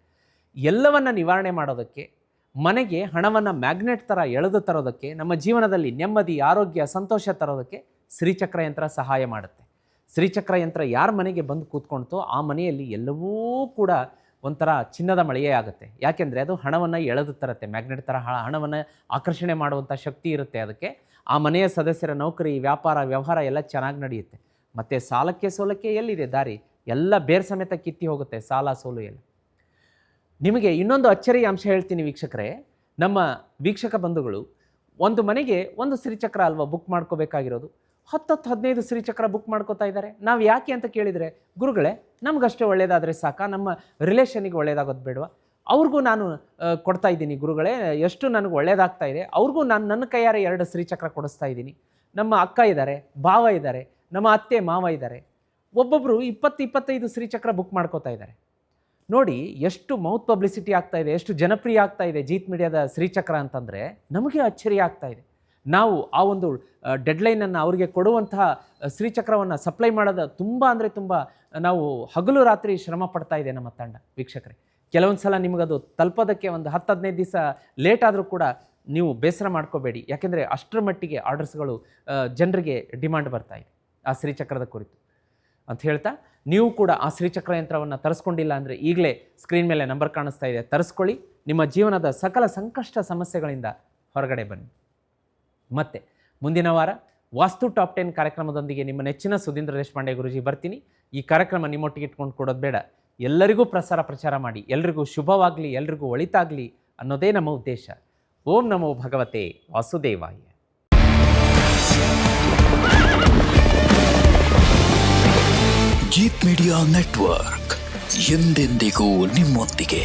ಎಲ್ಲವನ್ನು ನಿವಾರಣೆ ಮಾಡೋದಕ್ಕೆ, ಮನೆಗೆ ಹಣವನ್ನು ಮ್ಯಾಗ್ನೆಟ್ ಥರ ಎಳೆದು ತರೋದಕ್ಕೆ, ನಮ್ಮ ಜೀವನದಲ್ಲಿ ನೆಮ್ಮದಿ, ಆರೋಗ್ಯ, ಸಂತೋಷ ತರೋದಕ್ಕೆ ಶ್ರೀಚಕ್ರ ಯಂತ್ರ ಸಹಾಯ ಮಾಡುತ್ತೆ. ಶ್ರೀಚಕ್ರ ಯಂತ್ರ ಯಾರ ಮನೆಗೆ ಬಂದು ಕೂತ್ಕೊಳ್ತೋ ಆ ಮನೆಯಲ್ಲಿ ಎಲ್ಲವೂ ಕೂಡ ಒಂಥರ ಚಿನ್ನದ ಮಳೆಯೇ ಆಗುತ್ತೆ. ಯಾಕೆಂದರೆ ಅದು ಹಣವನ್ನು ಎಳೆದು ತರುತ್ತೆ, ಮ್ಯಾಗ್ನೆಟ್ ಥರ ಹಣವನ್ನು ಆಕರ್ಷಣೆ ಮಾಡುವಂಥ ಶಕ್ತಿ ಇರುತ್ತೆ ಅದಕ್ಕೆ. ಆ ಮನೆಯ ಸದಸ್ಯರ ನೌಕರಿ, ವ್ಯಾಪಾರ, ವ್ಯವಹಾರ ಎಲ್ಲ ಚೆನ್ನಾಗಿ ನಡೆಯುತ್ತೆ. ಮತ್ತು ಸಾಲಕ್ಕೆ ಸೋಲಕ್ಕೆ ಎಲ್ಲಿದೆ ದಾರಿ? ಎಲ್ಲ ಬೇರೆ ಸಮೇತ ಕಿತ್ತಿ ಹೋಗುತ್ತೆ, ಸಾಲ ಸೋಲು ಎಲ್ಲ. ನಿಮಗೆ ಇನ್ನೊಂದು ಅಚ್ಚರಿಯ ಅಂಶ ಹೇಳ್ತೀನಿ ವೀಕ್ಷಕರೇ. ನಮ್ಮ ವೀಕ್ಷಕ ಬಂಧುಗಳು ಒಂದು ಮನೆಗೆ ಒಂದು ಶ್ರೀಚಕ್ರ ಅಲ್ವಾ ಬುಕ್ ಮಾಡ್ಕೋಬೇಕಾಗಿರೋದು, 10-15 ಶ್ರೀಚಕ್ರ ಬುಕ್ ಮಾಡ್ಕೋತಾ ಇದ್ದಾರೆ. ನಾವು ಯಾಕೆ ಅಂತ ಕೇಳಿದರೆ, ಗುರುಗಳೇ ನಮಗಷ್ಟೇ ಒಳ್ಳೇದಾದರೆ ಸಾಕ, ನಮ್ಮ ರಿಲೇಷನಿಗೆ ಒಳ್ಳೇದಾಗೋದು ಬೇಡವಾ? ಅವ್ರಿಗೂ ನಾನು ಕೊಡ್ತಾ ಇದ್ದೀನಿ ಗುರುಗಳೇ, ಎಷ್ಟು ನನಗೆ ಒಳ್ಳೇದಾಗ್ತಾ ಇದೆ, ಅವ್ರಿಗೂ ನಾನು ನನ್ನ ಕೈಯಾರೆ 2 ಶ್ರೀಚಕ್ರ ಕೊಡಿಸ್ತಾ ಇದ್ದೀನಿ. ನಮ್ಮ ಅಕ್ಕ ಇದ್ದಾರೆ, ಭಾವ ಇದ್ದಾರೆ, ನಮ್ಮ ಅತ್ತೆ ಮಾವ ಇದ್ದಾರೆ, ಒಬ್ಬೊಬ್ಬರು 20-25 ಶ್ರೀಚಕ್ರ ಬುಕ್ ಮಾಡ್ಕೋತಾ ಇದ್ದಾರೆ. ನೋಡಿ ಎಷ್ಟು ಮೌತ್ ಪಬ್ಲಿಸಿಟಿ ಆಗ್ತಾ ಇದೆ, ಎಷ್ಟು ಜನಪ್ರಿಯ ಆಗ್ತಾ ಇದೆ ಜೀತ್ ಮೀಡಿಯಾದ ಶ್ರೀಚಕ್ರ ಅಂತಂದರೆ ನಮಗೆ ಅಚ್ಚರಿಯ ಆಗ್ತಾ ಇದೆ. ನಾವು ಆ ಒಂದು ಡೆಡ್ಲೈನನ್ನು ಅವರಿಗೆ ಕೊಡುವಂತಹ ಶ್ರೀಚಕ್ರವನ್ನು ಸಪ್ಲೈ ಮಾಡೋದು ತುಂಬ ಅಂದರೆ ತುಂಬ ನಾವು ಹಗಲು ರಾತ್ರಿ ಶ್ರಮ ಪಡ್ತಾ ಇದೆ ನಮ್ಮ ತಂಡ ವೀಕ್ಷಕರೇ. ಕೆಲವೊಂದು ಸಲ ನಿಮಗದು ತಲುಪೋದಕ್ಕೆ ಒಂದು 10-15 ದಿವಸ ಲೇಟ್ ಆದರೂ ಕೂಡ ನೀವು ಬೇಸರ ಮಾಡ್ಕೋಬೇಡಿ. ಯಾಕೆಂದರೆ ಅಷ್ಟರ ಮಟ್ಟಿಗೆ ಆರ್ಡರ್ಸ್ಗಳು ಜನರಿಗೆ ಡಿಮಾಂಡ್ ಬರ್ತಾ ಇದೆ ಆ ಶ್ರೀಚಕ್ರದ ಕುರಿತು ಅಂತ ಹೇಳ್ತಾ, ನೀವು ಕೂಡ ಆ ಶ್ರೀಚಕ್ರ ಯಂತ್ರವನ್ನು ತರಿಸ್ಕೊಂಡಿಲ್ಲ ಅಂದರೆ ಈಗಲೇ ಸ್ಕ್ರೀನ್ ಮೇಲೆ ನಂಬರ್ ಕಾಣಿಸ್ತಾ ಇದೆ, ತರಿಸ್ಕೊಳ್ಳಿ. ನಿಮ್ಮ ಜೀವನದ ಸಕಲ ಸಂಕಷ್ಟ ಸಮಸ್ಯೆಗಳಿಂದ ಹೊರಗಡೆ ಬನ್ನಿ. ಮತ್ತು ಮುಂದಿನ ವಾರ ವಾಸ್ತು ಟಾಪ್ 10 ಕಾರ್ಯಕ್ರಮದೊಂದಿಗೆ ನಿಮ್ಮ ನೆಚ್ಚಿನ ಸುಧೀಂದ್ರ ದೇಶಪಾಂಡೆ ಗುರುಜಿ ಬರ್ತೀನಿ. ಈ ಕಾರ್ಯಕ್ರಮ ನಿಮ್ಮೊಟ್ಟಿಗೆ ಇಟ್ಕೊಂಡು ಕೊಡೋದು ಬೇಡ, ಎಲ್ಲರಿಗೂ ಪ್ರಚಾರ ಮಾಡಿ, ಎಲ್ರಿಗೂ ಶುಭವಾಗಲಿ, ಎಲ್ರಿಗೂ ಒಳಿತಾಗಲಿ ಅನ್ನೋದೇ ನಮ್ಮ ಉದ್ದೇಶ. ಓಂ ನಮೋ ಭಗವತೆ ವಾಸುದೇವಾಯ. ಜೀತ್ ಮೀಡಿಯಾ ನೆಟ್ವರ್ಕ್ ಎಂದೆಂದಿಗೂ ನಿಮ್ಮೊಂದಿಗೆ.